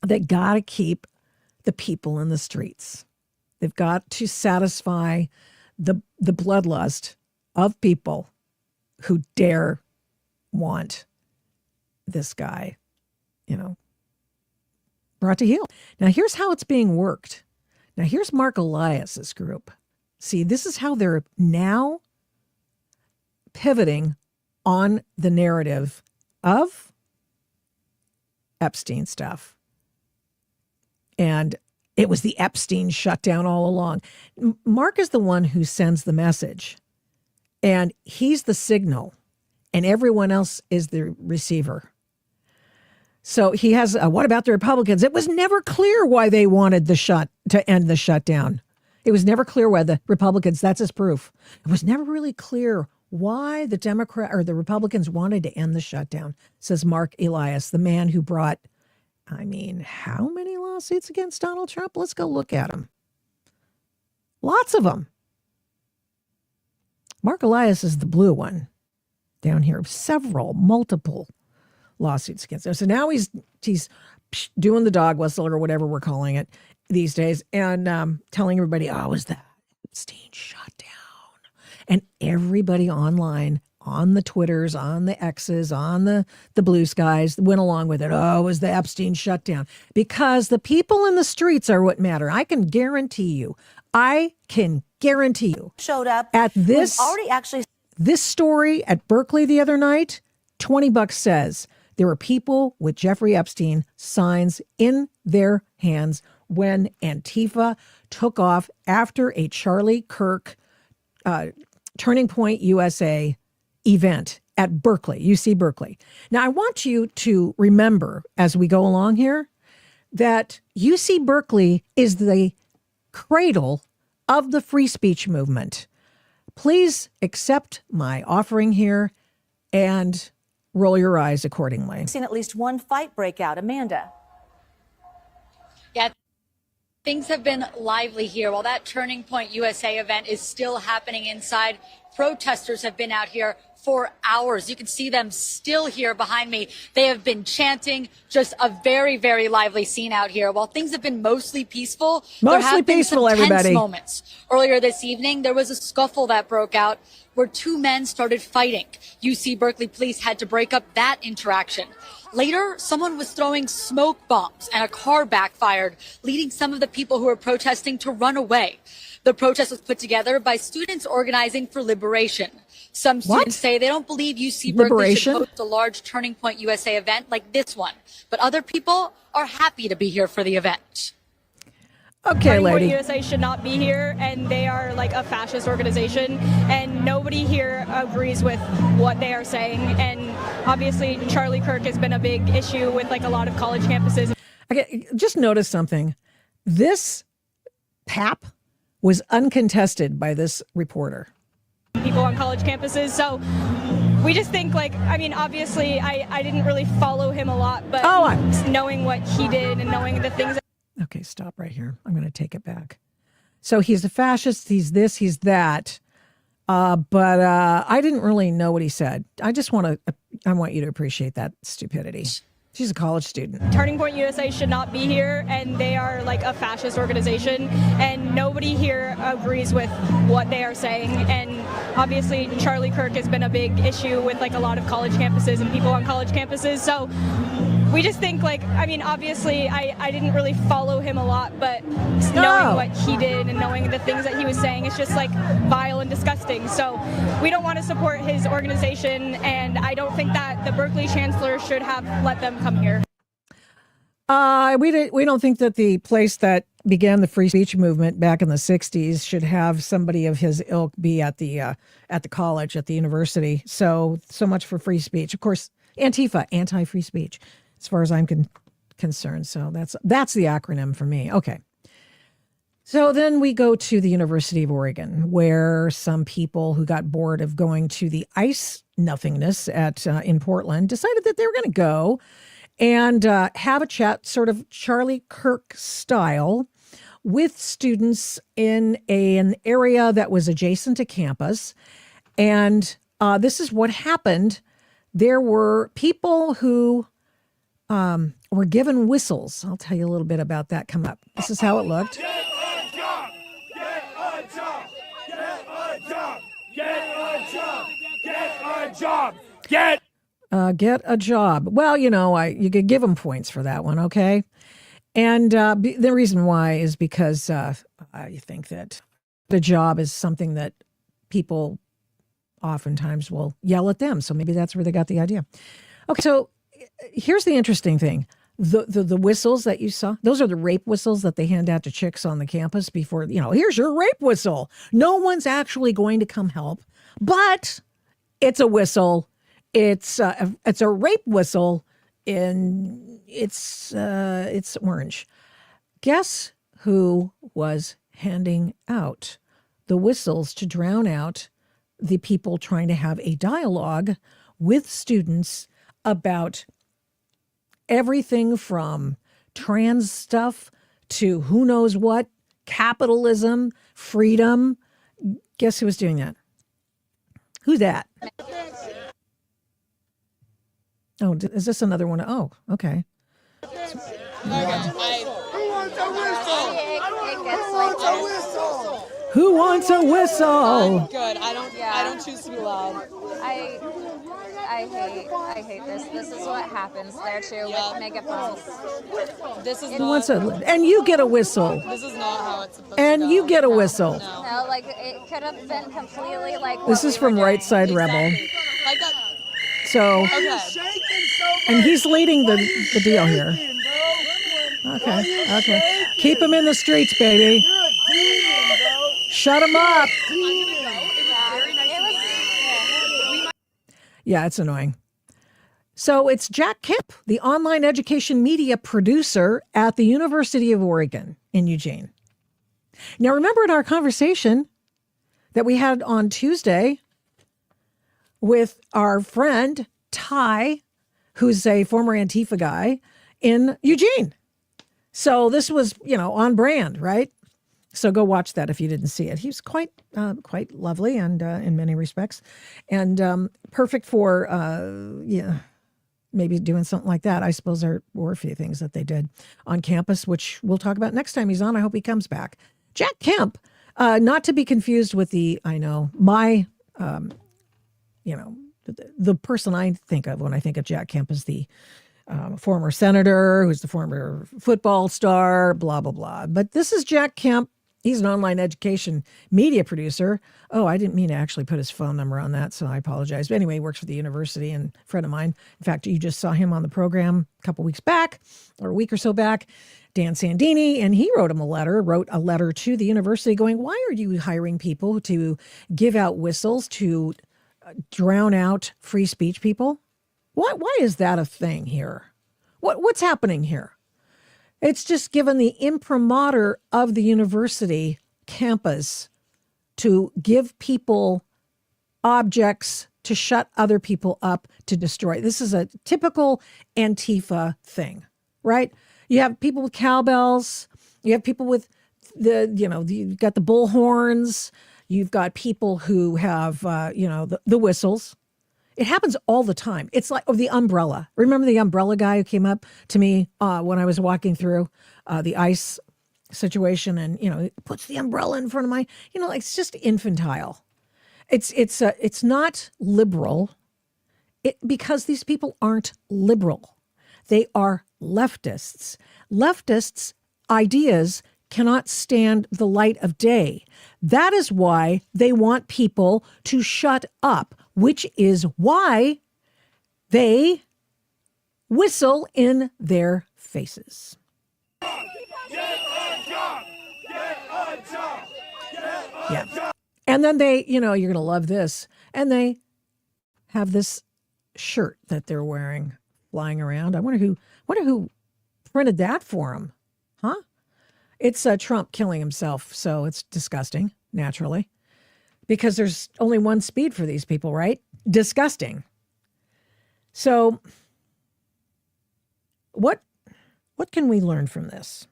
they got to keep the people in the streets. They've got to satisfy the bloodlust of people who dare want this guy, brought to heel. Now, here's how it's being worked. Now, here's Mark Elias's group. See, this is how they're now pivoting on the narrative of Epstein stuff. And it was the Epstein shutdown all along. Mark is the one who sends the message, and he's the signal, and everyone else is the receiver. So he has, what about the Republicans? It was never clear why they wanted to end the shutdown. It was never clear why the Republicans, that's his proof. It was never really clear why the Republicans wanted to end the shutdown, says Mark Elias, the man who brought, how many lawsuits against Donald Trump? Let's go look at them. Lots of them. Mark Elias is the blue one down here. Multiple lawsuits against him. So now he's doing the dog whistle or whatever we're calling it these days, and telling everybody, oh, it was the Epstein shutdown. And everybody online, on the Twitters, on the X's, on the blue skies, went along with it. Oh, it was the Epstein shutdown. Because the people in the streets are what matter. I can guarantee you. Showed up at this story at Berkeley the other night. $20 says There were people with Jeffrey Epstein signs in their hands when Antifa took off after a Charlie Kirk Turning Point USA event at Berkeley, UC Berkeley. Now, I want you to remember as we go along here that UC Berkeley is the cradle of the free speech movement. Please accept my offering here and roll your eyes accordingly. I've seen at least one fight break out. Amanda. Yeah, things have been lively here. While that Turning Point USA event is still happening inside, protesters have been out here for hours. You can see them still here behind me. They have been chanting, just a very, very lively scene out here. While things have been mostly peaceful, there have been some tense moments. Earlier this evening, there was a scuffle that broke out where two men started fighting. UC Berkeley police had to break up that interaction. Later, someone was throwing smoke bombs and a car backfired, leading some of the people who were protesting to run away. The protest was put together by students organizing for liberation. Some students say they don't believe UC Berkeley should host a large Turning Point USA event like this one, but other people are happy to be here for the event. Okay, lady. Turning Point USA should not be here, and they are like a fascist organization, and nobody here agrees with what they are saying. And obviously, Charlie Kirk has been a big issue with like a lot of college campuses. Okay, just notice something. This PAP was uncontested by this reporter. People on college campuses, so we just think like, I mean, obviously, I didn't really follow him a lot, but knowing what he did and knowing the things. Okay, stop right here. I'm going to take it back. So he's a fascist. He's this, he's that. But I didn't really know what he said. I want you to appreciate that stupidity. She's a college student. Turning Point USA should not be here, and they are like a fascist organization, and nobody here agrees with what they are saying. And obviously, Charlie Kirk has been a big issue with like a lot of college campuses and people on college campuses. So we just think like, I mean, obviously, I didn't really follow him a lot, but knowing what he did and knowing the things that he was saying, it's just like vile and disgusting. So we don't want to support his organization, and I don't think that the Berkeley chancellor should have let them come here. We don't think that the place that began the free speech movement back in the 60s should have somebody of his ilk be at the college, at the university. So much for free speech. Of course, Antifa, anti-free speech, as far as I'm concerned. So that's the acronym for me. Okay. So then we go to the University of Oregon, where some people who got bored of going to the ice nothingness in Portland decided that they were going to go and have a chat, sort of Charlie Kirk style, with students in an area that was adjacent to campus. And this is what happened. There were people who were given whistles. I'll tell you a little bit about that come up. This is how it looked. Get a job! Get a job! Get a job! Get a job! Get a job! Get a job. Well, you could give them points for that one, okay? And the reason why is because I think that the job is something that people oftentimes will yell at them. So maybe that's where they got the idea. Okay, so here's the interesting thing. The whistles that you saw, those are the rape whistles that they hand out to chicks on the campus before, here's your rape whistle. No one's actually going to come help, but it's a whistle. It's a rape whistle, and it's orange. Guess who was handing out the whistles to drown out the people trying to have a dialogue with students about everything from trans stuff to who knows what, capitalism, freedom. Guess who was doing that? Who's that? Oh, is this another one? Oh, okay. Who wants a whistle? Who wants a whistle? Who wants a whistle? I'm good. I don't choose to be loud. I hate this. This is what happens there too with megaphones. This is Who wants and you get a whistle. This is not how it's supposed to And go. you get a whistle. No, like it could have been completely like. This is from Right Side Rebel. Like that. So Okay. Shaking so And he's leading the deal here. Okay. Keep him in the streets, baby. Shut him up. Yeah, it's annoying. So it's Jack Kemp, the online education media producer at the University of Oregon in Eugene. Now, remember in our conversation that we had on Tuesday with our friend Ty, who's a former Antifa guy in Eugene. So this was, on brand, right? So go watch that if you didn't see it. He's quite lovely and in many respects, and perfect for maybe doing something like that. I suppose there were a few things that they did on campus, which we'll talk about next time he's on. I hope he comes back. Jack Kemp, not to be confused with the person I think of when I think of Jack Kemp is the former senator who's the former football star, blah, blah, blah. But this is Jack Kemp. He's an online education media producer. Oh, I didn't mean to actually put his phone number on that, so I apologize. But anyway, he works for the university and a friend of mine. In fact, you just saw him on the program a couple weeks back, or a week or so back, Dan Sandini, and he wrote a letter to the university going, why are you hiring people to give out whistles to drown out free speech people? Why is that a thing here? What's happening here? It's just given the imprimatur of the university campus to give people objects to shut other people up, to destroy. This is a typical Antifa thing, You have people with cowbells. You have people with you've got the bullhorns. You've got people who have, the whistles. It happens all the time. It's like the umbrella. Remember the umbrella guy who came up to me when I was walking through the ICE situation, and he puts the umbrella in front of my. It's just infantile. It's not liberal, because these people aren't liberal. They are leftists. Leftists' ideas cannot stand the light of day. That is why they want people to shut up, which is why they whistle in their faces. Get a job! Get a job! Get a job! And then they, you're going to love this. And they have this shirt that they're wearing flying around. I wonder who printed that for them. Huh? It's Trump killing himself, so it's disgusting, naturally, because there's only one speed for these people, right? Disgusting. So what can we learn from this?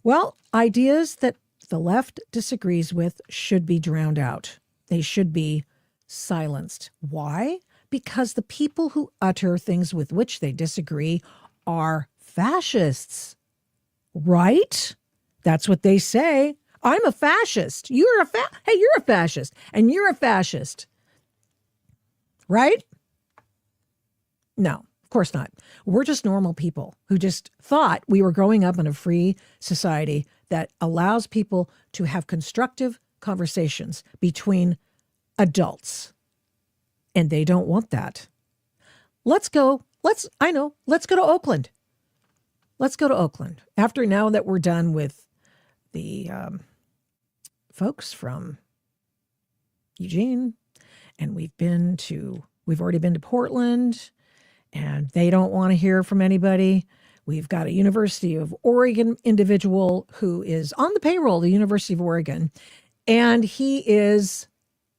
Well, ideas that the left disagrees with should be drowned out. They should be silenced. Why? Because the people who utter things with which they disagree are fascists, right? That's what they say. I'm a fascist. Hey, you're a fascist. And you're a fascist. Right? No, of course not. We're just normal people who just thought we were growing up in a free society that allows people to have constructive conversations between adults. And they don't want that. Let's go to Oakland. Let's go to Oakland. Now that we're done with the folks from Eugene, and we've already been to Portland, and they don't want to hear from anybody. We've got a University of Oregon individual who is on the payroll, the University of Oregon, and he is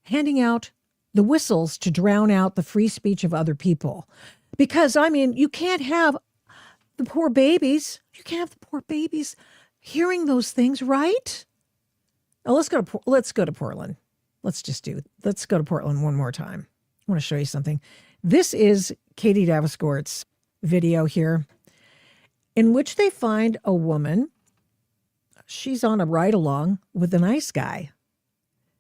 handing out the whistles to drown out the free speech of other people. Because, you can't have the poor babies. You can't have the poor babies hearing those things, right? Now let's go to Portland. Let's go to Portland one more time. I want to show you something. This is Katie Daviscourt's video here, in which they find a woman. She's on a ride-along with a nice guy.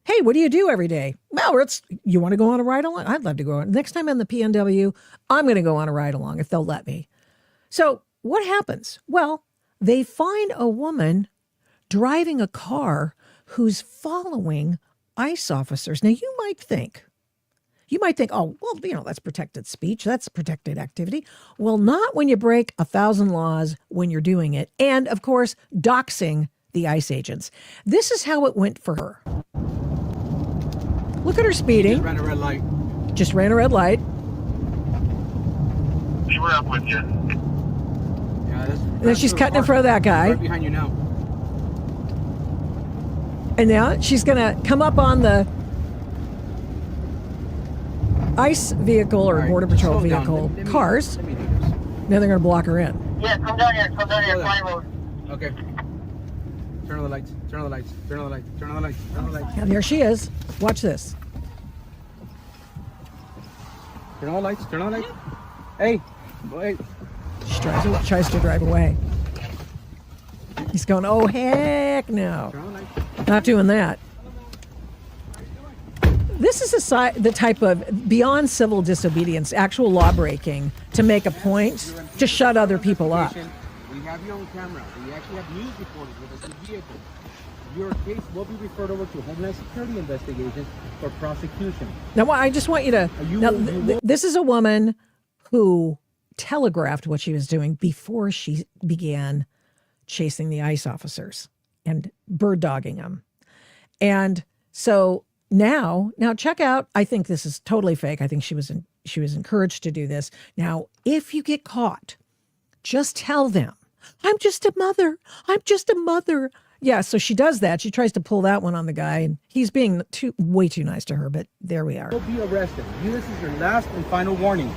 Hey, what do you do every day? Well, you want to go on a ride-along? I'd love to go on. Next time I'm in the PNW, I'm going to go on a ride-along if they'll let me. So what happens? Well, they find a woman driving a car who's following ICE officers. Now, you might think, You might think, oh, well, that's protected speech. That's protected activity. Well, not when you break 1,000 laws when you're doing it. And, of course, doxing the ICE agents. This is how it went for her. Look at her speeding. Just ran a red light. Just ran a red light. We were up with you. Yeah, And then she's cutting in front of that guy. Right behind you now. And now she's going to come up on the ICE vehicle or All right, Border Patrol slow down. vehicle Let me- cars. Let me do this. Now they're going to block her in. Yeah, come down here. Come down here. Hold on. Fine road. Okay. Turn on the lights. Turn on the lights. Turn on the lights. Turn on the lights. Turn on the lights. And there she is. Watch this. Turn on the lights. Turn on the lights. Hey. Wait. She tries to drive away. He's going, oh, heck no. Turn on the lights. Not doing that. This is the type of beyond civil disobedience, actual law breaking to make a point to shut other people up. We have you on camera. We actually have news reporters with us in the vehicle. Your case will be referred over to Homeland Security investigations for prosecution. Now, I just want you to. This is a woman who telegraphed what she was doing before she began chasing the ICE officers and bird dogging them. And so now check out. I think this is totally fake. I think she was encouraged to do this. Now, if you get caught, just tell them, I'm just a mother. I'm just a mother. Yeah, so she does that. She tries to pull that one on the guy, and he's being way too nice to her, but there we are. You'll be arrested. This is your last and final warning.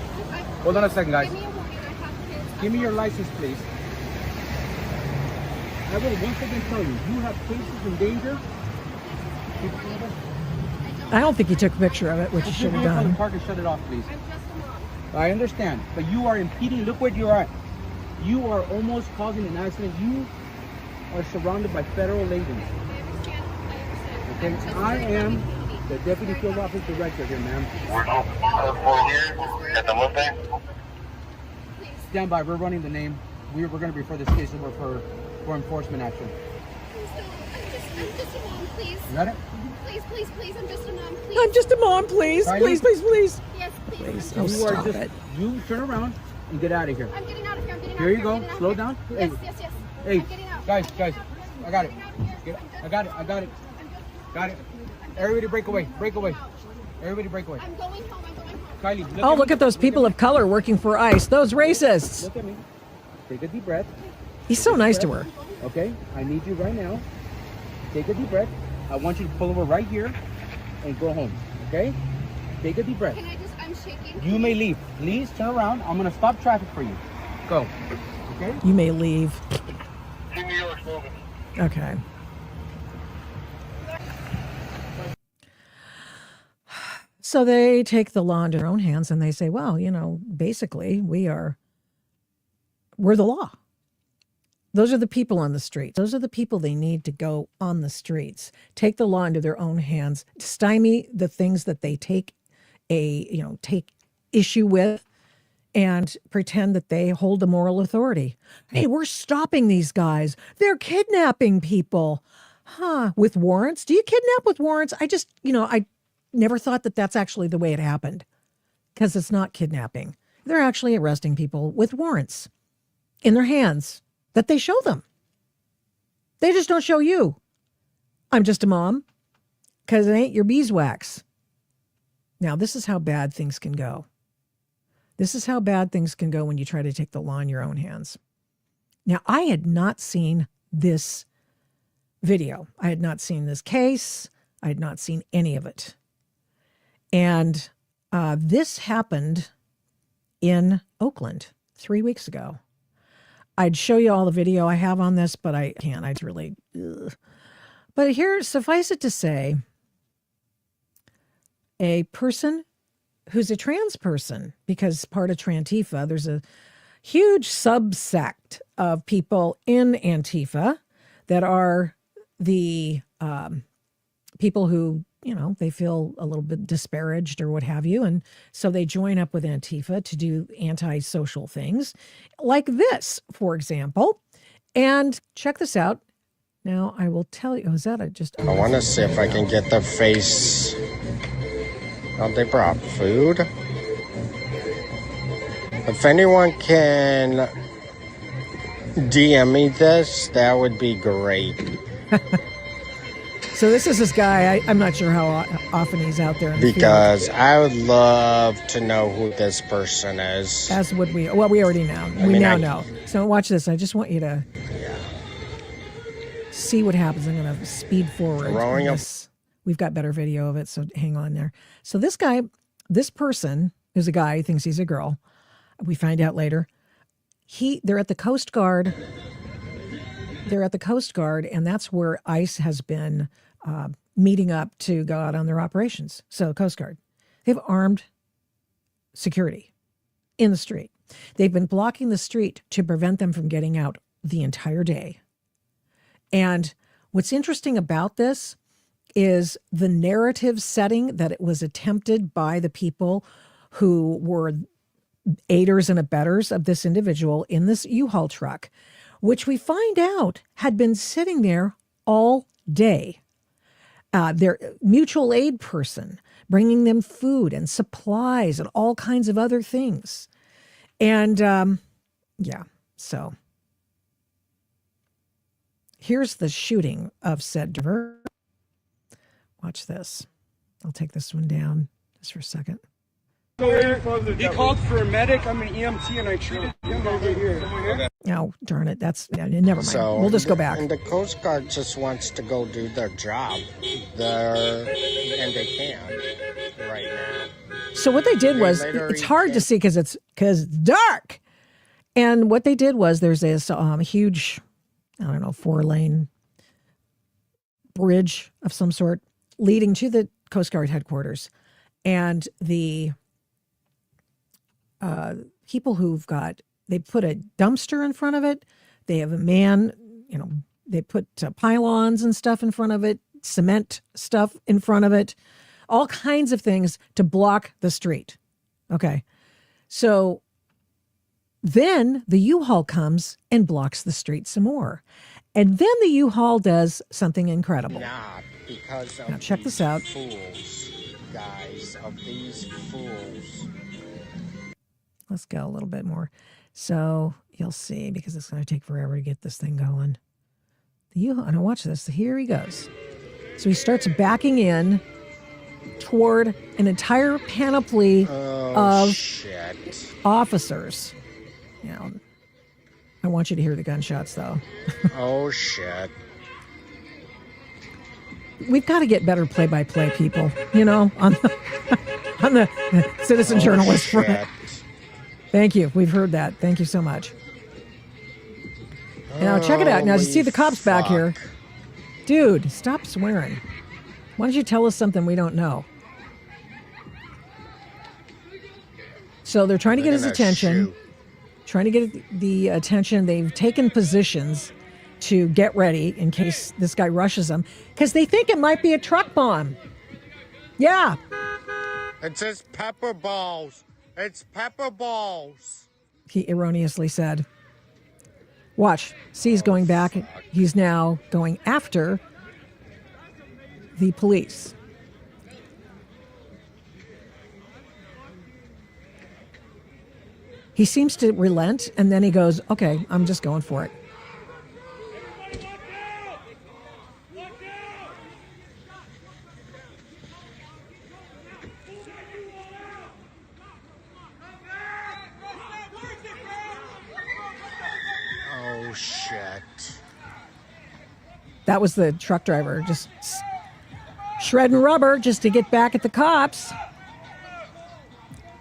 Hold on a second, guys. Give me your license, please. I will once again tell you, you have cases in danger. I don't think he took a picture of it, which he should have done. Park and shut it off, please. I understand, but you are impeding. Look where you're at. You are almost causing an accident. You are surrounded by federal agents. Okay, I am the Deputy Field Office Director here, ma'am. We're here at the Mustang. Stand by. We're running the name. We're going to refer this case over for enforcement action. I'm just a mom, please. You got it? Please, I'm just a mom, please. I'm just a mom, please. Riley? Please. Yes, please. Oh, stop it. You turn around and get out of here. I'm getting out of here. Here you go. Slow down. Yes. Hey, I'm getting out. guys, I got it. I got it. Got it. Everybody break away. Everybody break away. I'm going home. Kylie, Look at those people of color working for ICE. Those racists. Look at me. Take a deep breath. He's so nice to her. Okay, I need you right now. Take a deep breath. I want you to pull over right here and go home. Okay? Take a deep breath. I'm shaking. You may leave. Please turn around. I'm gonna stop traffic for you. Go. Okay? You may leave. New York's moving. Okay. So they take the law into their own hands and they say, well, basically we're the law. Those are the people on the streets. Those are the people they need to go on the streets. Take the law into their own hands. Stymie the things that they take issue with and pretend that they hold the moral authority. Hey, we're stopping these guys. They're kidnapping people. With warrants? Do you kidnap with warrants? I never thought that that's actually the way it happened because it's not kidnapping. They're actually arresting people with warrants in their hands that they show them. They just don't show you. I'm just a mom because it ain't your beeswax. Now, this is how bad things can go. This is how bad things can go when you try to take the law in your own hands. Now, I had not seen this video. I had not seen this case. I had not seen any of it. And this happened in Oakland 3 weeks ago. I'd show you all the video I have on this, but I can't. It's really... Ugh. But here, suffice it to say, a person who's a trans person, because part of Trantifa, there's a huge subsect of people in Antifa that are the people who, they feel a little bit disparaged or what have you. And so they join up with Antifa to do antisocial things like this, for example. And check this out. Now, I will tell you, is that just... I want to see if I can get the face Oh, they brought food. If anyone can DM me this, that would be great. So this is this guy. I'm not sure how often he's out there in the Because I would love to know who this person is. field. As would we. Well, we already know. We now know. So watch this. I just want you to see what happens. I'm going to speed forward. Throwing up. We've got better video of it, so hang on there. So this guy, this person is a guy who thinks he's a girl. We find out later. They're at the Coast Guard. They're at the Coast Guard, and that's where ICE has been meeting up to go out on their operations. So Coast Guard, they have armed security in the street. They've been blocking the street to prevent them from getting out the entire day. And what's interesting about this is the narrative setting that it was attempted by the people who were aiders and abettors of this individual in this U-Haul truck, which we find out had been sitting there all day. Their mutual aid person bringing them food and supplies and all kinds of other things. And so here's the shooting of said driver. Watch this. I'll take this one down just for a second. He called for a medic. I'm an EMT and I treated him over here. Oh, darn it. Never mind. So, we'll just go back. And the Coast Guard just wants to go do their job. And they can right now. So what they did was, it's hard to see because it's dark. And what they did was there's this huge, 4-lane bridge of some sort leading to the Coast Guard headquarters. And the people they put a dumpster in front of it. They have a man, they put pylons and stuff in front of it, cement stuff in front of it, all kinds of things to block the street. Okay. So then the U-Haul comes and blocks the street some more. And then the U-Haul does something incredible. Because of now check this out. Fools, guys, of these fools. Let's go a little bit more. So you'll see, because it's going to take forever to get this thing going. Now watch this. Here he goes. So he starts backing in toward an entire panoply of officers. I want you to hear the gunshots, though. Oh, shit. We've got to get better play-by-play people, on the citizen journalist front. Thank you. We've heard that. Thank you so much. Now, check it out. Now, you see the cops back here. Dude, stop swearing. Why don't you tell us something we don't know? So they're trying to get his attention. Trying to get the attention. They've taken positions to get ready in case this guy rushes them, because they think it might be a truck bomb. Yeah. It says pepper balls. It's pepper balls. He erroneously said. Watch. See, he's going back. He's now going after the police. He seems to relent, and then he goes, okay, I'm just going for it. Oh, shit. That was the truck driver just shredding rubber just to get back at the cops.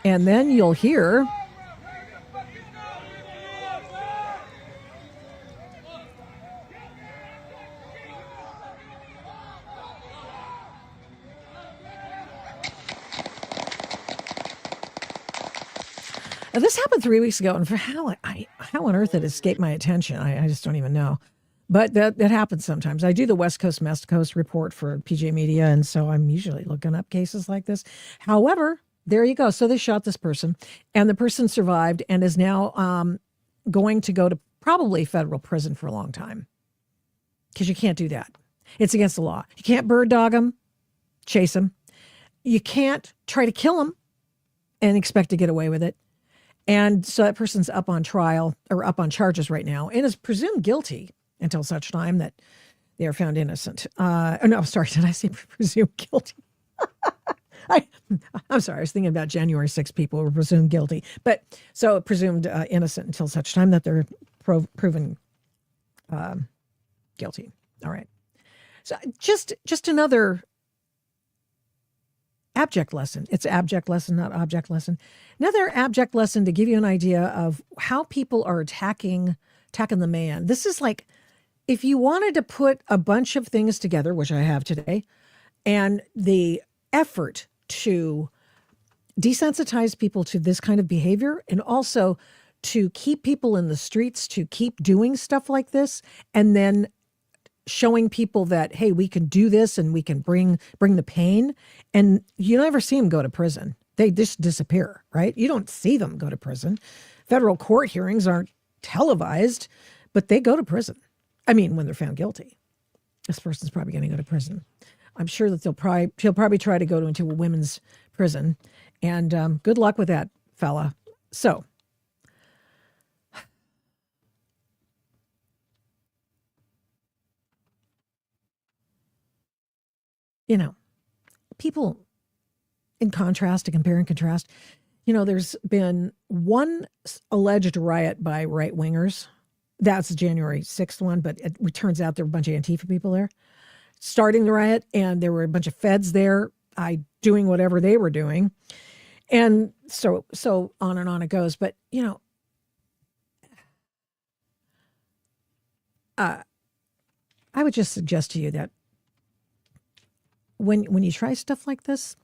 And then you'll hear... Now, this happened 3 weeks ago, and for how on earth it escaped my attention, I just don't even know. But that happens sometimes. I do the West Coast report for PJ Media, and so I'm usually looking up cases like this. However, there you go. So they shot this person, and the person survived and is now going to go to probably federal prison for a long time, because you can't do that. It's against the law. You can't bird dog them, chase them. you can't try to kill them and expect to get away with it. And so that person's up on trial or up on charges right now and is presumed guilty until such time that they are found innocent. No, sorry, did I say presumed guilty? I'm sorry, I was thinking about January 6th people who were presumed guilty. But so presumed innocent until such time that they're proven guilty. All right. So just another abject lesson. It's abject lesson, not object lesson. Another abject lesson to give you an idea of how people are attacking the man. This is like if you wanted to put a bunch of things together, which I have today, and the effort to desensitize people to this kind of behavior and also to keep people in the streets to keep doing stuff like this, and then showing people that, hey, we can do this and we can bring the pain, and you never see them go to prison. They just disappear, right? You don't see them go to prison. Federal court hearings aren't televised, but they go to prison. I mean, when they're found guilty, this person's probably going to go to prison. I'm sure that he'll probably try to go into a women's prison, and good luck with that, fella. So, you know, people, in contrast, to compare and contrast, you know, there's been one alleged riot by right-wingers. That's the January 6th one, but it turns out there were a bunch of Antifa people there starting the riot, and there were a bunch of feds there doing whatever they were doing. And so on and on it goes. But, you know, I would just suggest to you that when you try stuff like this,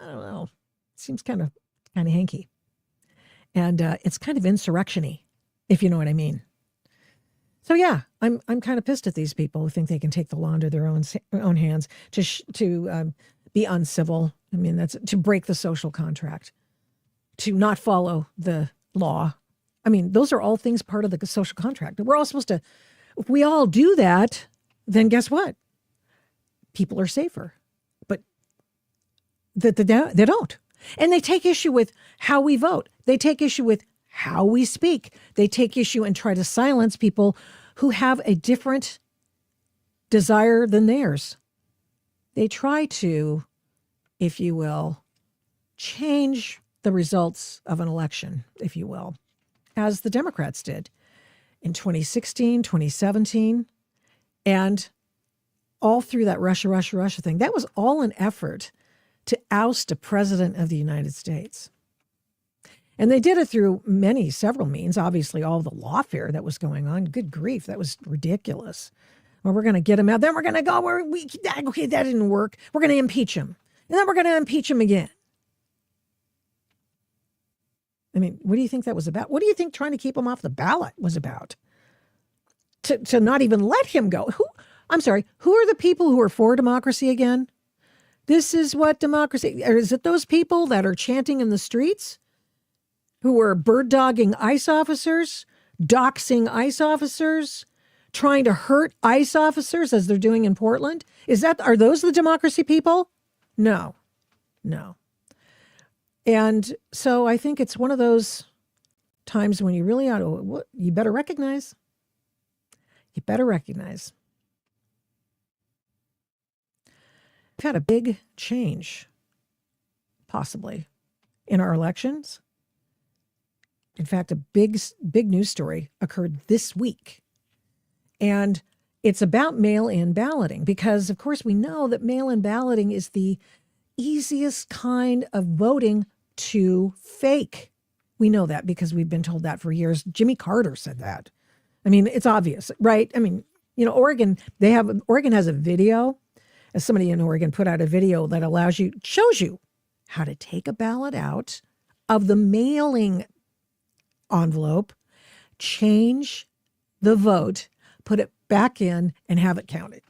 I don't know, it seems kind of hanky. And it's kind of insurrection-y, if you know what I mean. So yeah, I'm kind of pissed at these people who think they can take the law into their own hands to be uncivil. I mean, that's to break the social contract, to not follow the law. I mean, those are all things part of the social contract. We're all supposed to. If we all do that, then guess what? People are safer, but they don't, and they take issue with how we vote. They take issue with how we speak. They take issue and try to silence people who have a different desire than theirs. They try to, if you will, change the results of an election, if you will, as the Democrats did in 2016, 2017, and all through that Russia thing. That was all an effort to oust a president of the United States. And they did it through several means. Obviously, all the lawfare that was going on. Good grief, that was ridiculous. Well, we're going to get him out. Then we're going to go okay, that didn't work. We're going to impeach him. And then we're going to impeach him again. I mean, what do you think that was about? What do you think trying to keep him off the ballot was about? To not even let him go. Who are the people who are for democracy again? This is what democracy, or is it those people that are chanting in the streets? Who are bird dogging ICE officers, doxing ICE officers, trying to hurt ICE officers as they're doing in Portland? Are those the democracy people? No. And so I think it's one of those times when you really ought to, you better recognize. We've had a big change, possibly, in our elections. In fact, a big news story occurred this week. And it's about mail-in balloting because, of course, we know that mail-in balloting is the easiest kind of voting to fake. We know that because we've been told that for years. Jimmy Carter said that. I mean, it's obvious, right? I mean, you know, Oregon has a video. As somebody in Oregon put out a video that shows you how to take a ballot out of the mailing envelope, change the vote, put it back in, and have it counted.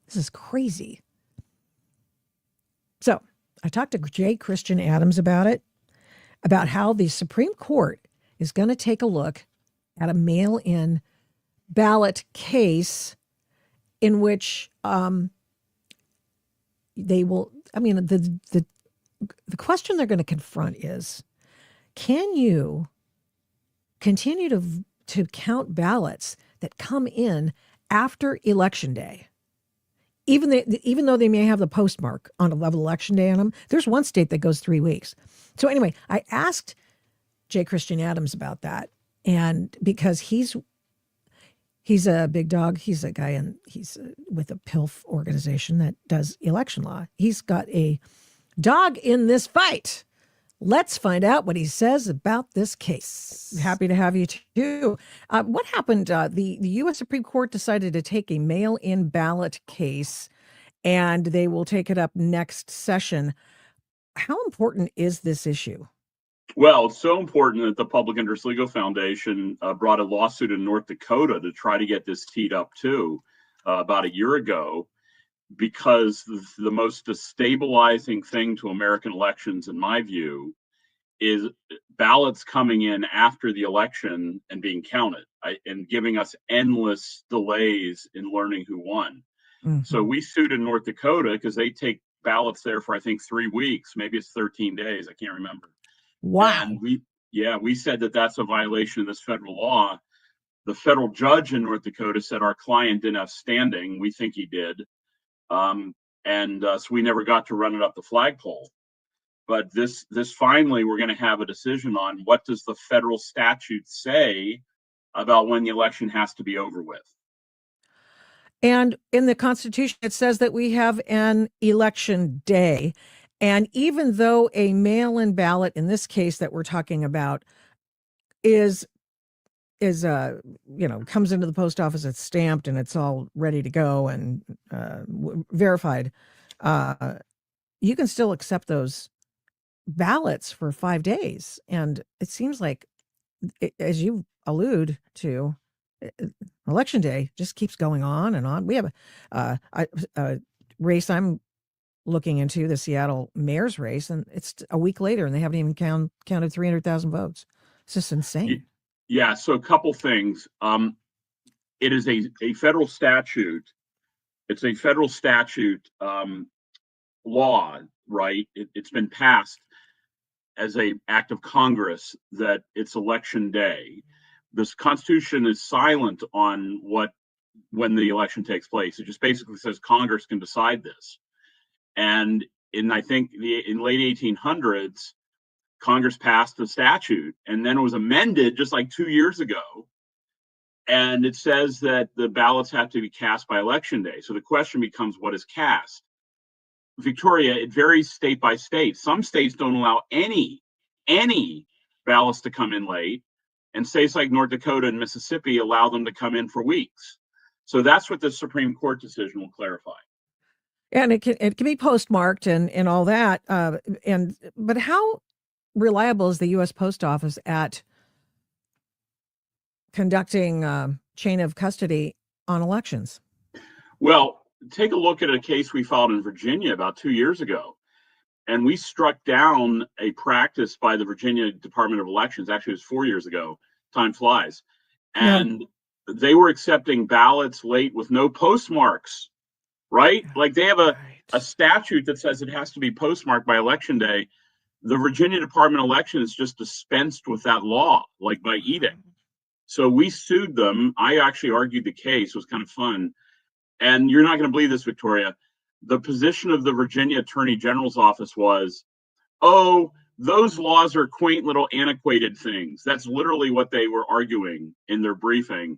This is crazy. So I talked to J. Christian Adams about it, about how the Supreme Court is going to take a look at a mail-in ballot case in which I mean, the question they're going to confront is, can you continue to count ballots that come in after Election Day? Even though they may have the postmark on Election Day on them, there's one state that goes 3 weeks. So anyway, I asked J. Christian Adams about that, and because he's a big dog, he's a guy, and he's with a PILF organization that does election law. He's got a dog in this fight. Let's find out what he says about this case. Happy to have you too. What happened? The U.S. Supreme Court decided to take a mail-in ballot case, and they will take it up next session. How important is this issue? Well, it's so important that the Public Interest Legal Foundation brought a lawsuit in North Dakota to try to get this teed up too about a year ago, because the most destabilizing thing to American elections, in my view, is ballots coming in after the election and being counted, and giving us endless delays in learning who won. Mm-hmm. So we sued in North Dakota because they take ballots there for, I think, 3 weeks, maybe it's 13 days. I can't remember. Wow. And we said that that's a violation of this federal law. The federal judge in North Dakota said our client didn't have standing. We think he did. So we never got to run it up the flagpole. But this finally, we're going to have a decision on what does the federal statute say about when the election has to be over with. And in the Constitution, it says that we have an election day. And even though a mail-in ballot, in this case that we're talking about, is comes into the post office, it's stamped and it's all ready to go and verified, you can still accept those ballots for 5 days. And it seems like, as you allude to, Election Day just keeps going on and on. We have a race I'm looking into, the Seattle mayor's race, and it's a week later and they haven't even counted 300,000 votes. It's just insane. Yeah, so a couple things. It is a federal statute. It's a federal statute law, right? It's been passed as an act of Congress that it's election day. This Constitution is silent on when the election takes place. It just basically says Congress can decide this. And I think in late 1800s, Congress passed the statute, and then it was amended just like 2 years ago. And it says that the ballots have to be cast by election day. So the question becomes, what is cast? Victoria, it varies state by state. Some states don't allow any ballots to come in late, and states like North Dakota and Mississippi allow them to come in for weeks. So that's what the Supreme Court decision will clarify. And it can be postmarked and all that. But how reliable is the U.S. Post Office at conducting chain of custody on elections? Well, take a look at a case we filed in Virginia about 2 years ago. And we struck down a practice by the Virginia Department of Elections. Actually, it was 4 years ago. Time flies. And they were accepting ballots late with no postmarks, right? Like they have a statute that says it has to be postmarked by election day. The Virginia Department of Elections just dispensed with that law, like by edict. So we sued them. I actually argued the case. It was kind of fun. And you're not going to believe this, Victoria. The position of the Virginia Attorney General's office was, oh, those laws are quaint little antiquated things. That's literally what they were arguing in their briefing,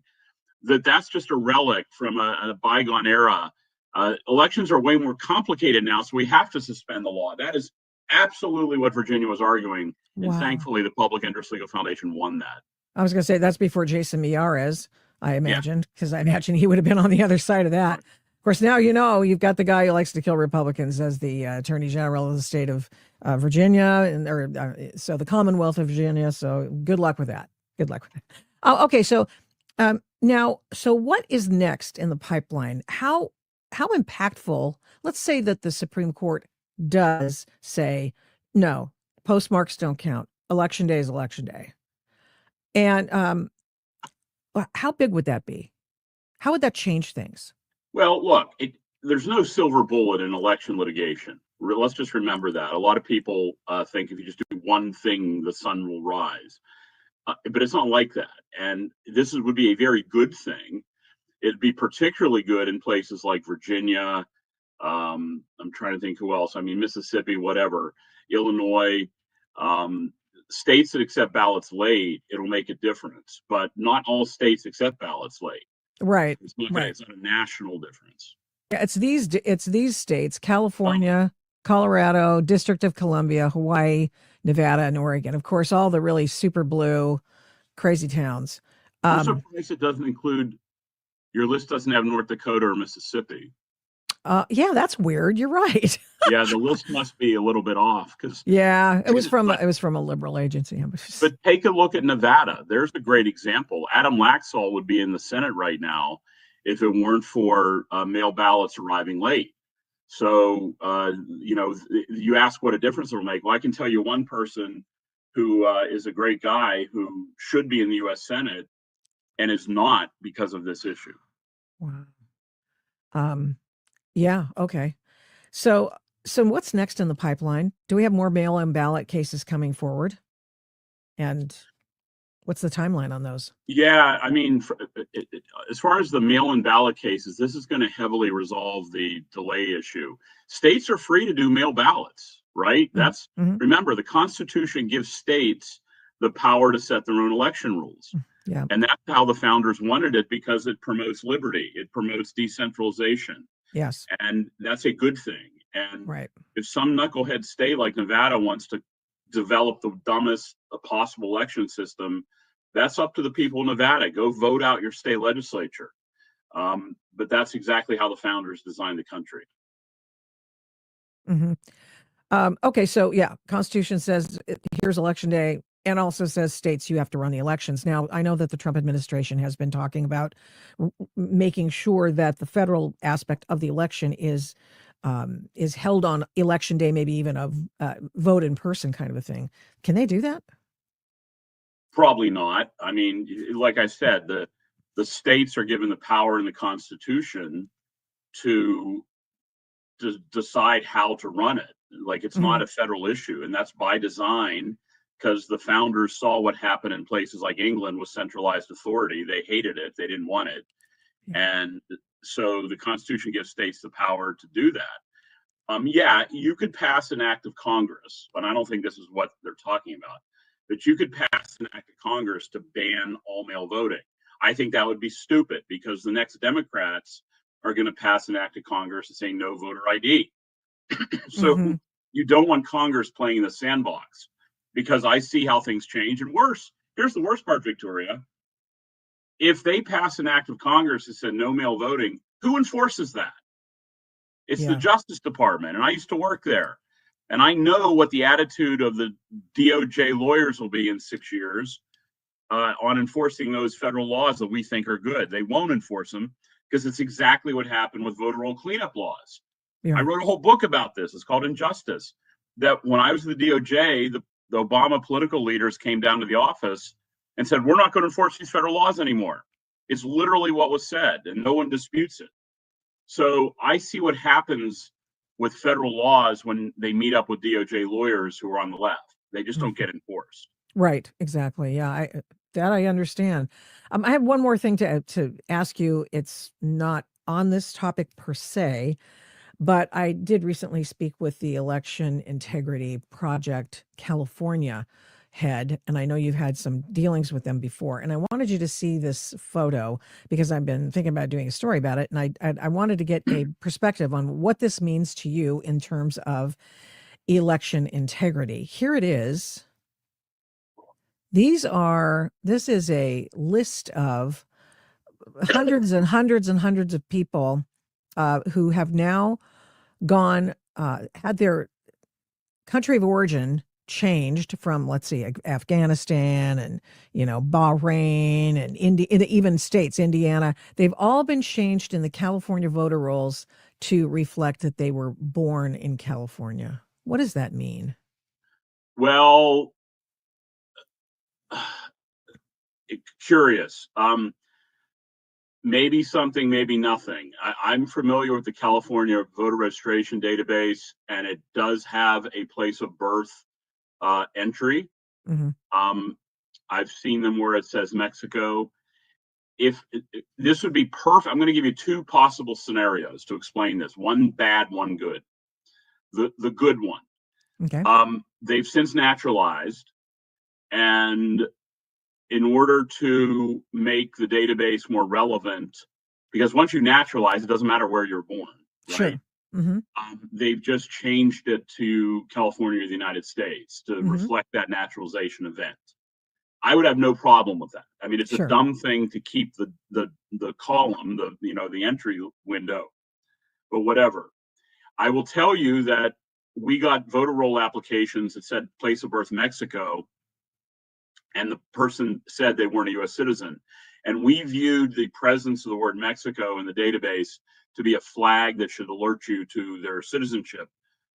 that's just a relic from a bygone era. Elections are way more complicated now, so we have to suspend the law. That is absolutely what Virginia was arguing. Wow. And thankfully, the Public Interest Legal Foundation won that. I was going to say that's before Jason Miyares, I imagined, because I imagine he would have been on the other side of that. Of course, now you've got the guy who likes to kill Republicans as the Attorney General of the state of Virginia, so the Commonwealth of Virginia. So good luck with that. Good luck with that. Oh, okay. So so what is next in the pipeline? How impactful? Let's say that the Supreme Court does say no, postmarks don't count. Election day is election day. And how big would that be? How would that change things? Well, look, there's no silver bullet in election litigation, Let's just remember that. A lot of people think if you just do one thing, the sun will rise. But it's not like that. And this would be a very good thing. It'd be particularly good in places like Virginia. I'm trying to think who else. I mean, Mississippi, whatever, Illinois, states that accept ballots late, it'll make a difference. But not all states accept ballots late. Right. It's not, right. It's not a national difference. Yeah, it's these states: California, Colorado, District of Columbia, Hawaii, Nevada, and Oregon. Of course, all the really super blue, crazy towns. I'm surprised it doesn't include. Your list doesn't have North Dakota or Mississippi. Yeah, that's weird. You're right. Yeah, the list must be a little bit off because. Yeah, it was from a liberal agency. But take a look at Nevada. There's a great example. Adam Laxalt would be in the Senate right now if it weren't for mail ballots arriving late. So you ask what a difference it will make. Well, I can tell you one person who is a great guy who should be in the U.S. Senate and is not because of this issue. Wow. Yeah. Okay. So what's next in the pipeline? Do we have more mail-in ballot cases coming forward? And what's the timeline on those? Yeah, I mean, as far as the mail-in ballot cases, this is going to heavily resolve the delay issue. States are free to do mail ballots, right? That's remember, the Constitution gives states the power to set their own election rules. Yeah. And that's how the founders wanted it because it promotes liberty. It promotes decentralization. Yes. And that's a good thing. And right. if some knucklehead state like Nevada wants to develop the dumbest possible election system, that's up to the people of Nevada. Go vote out your state legislature. But that's exactly how the founders designed the country. Okay, so yeah, Constitution says here's election day, and also says states you have to run the elections. Now, I know that the Trump administration has been talking about making sure that the federal aspect of the election is held on election day, maybe even a vote in person kind of a thing. Can they do that? Probably not. I mean, like I said, the states are given the power in the Constitution to decide how to run it. Like it's not a federal issue, and that's by design because the founders saw what happened in places like England with centralized authority. They hated it. They didn't want it. And so the Constitution gives states the power to do that. Yeah, you could pass an act of Congress, but I don't think this is what they're talking about. But you could pass an act of Congress to ban all mail voting. I think that would be stupid because the next Democrats are going to pass an act of Congress to say no voter ID. So you don't want Congress playing in the sandbox because I see how things change. And worse, here's the worst part, Victoria. If they pass an act of Congress that said no mail voting, who enforces that? It's the Justice Department. And I used to work there. And I know what the attitude of the DOJ lawyers will be in 6 years on enforcing those federal laws that we think are good. They won't enforce them because it's exactly what happened with voter roll cleanup laws. Yeah. I wrote a whole book about this. It's called Injustice. That when I was at the DOJ, the Obama political leaders came down to the office and said, we're not going to enforce these federal laws anymore. It's literally what was said, and no one disputes it. So I see what happens with federal laws when they meet up with DOJ lawyers who are on the left. They just don't get enforced. Right. Exactly. Yeah. I understand. I have one more thing to ask you. It's not on this topic per se, but I did recently speak with the Election Integrity Project California head, and I know you've had some dealings with them before. And I wanted you to see this photo because I've been thinking about doing a story about it, and I wanted to get a perspective on what this means to you in terms of election integrity. Here it is. This is a list of hundreds and hundreds and hundreds of people who have now gone, had their country of origin changed from, let's see, Afghanistan and, Bahrain and even states, Indiana. They've all been changed in the California voter rolls to reflect that they were born in California. What does that mean? Well, curious. maybe something, maybe nothing. I'm familiar with the California voter registration database, and it does have a place of birth entry. Mm-hmm. I've seen them where it says Mexico. If this would be perfect, I'm going to give you two possible scenarios to explain this. One bad, one good. The good one. Okay. They've since naturalized, and in order to make the database more relevant, because once you naturalize, it doesn't matter where you're born, right? Sure. Mm-hmm. They've just changed it to California or the United States to Mm-hmm. reflect that naturalization event. I would have no problem with that. I mean, it's Sure. a dumb thing to keep the column, the entry window, but whatever. I will tell you that we got voter roll applications that said place of birth Mexico, and the person said they weren't a U.S. citizen. And we viewed the presence of the word Mexico in the database to be a flag that should alert you to their citizenship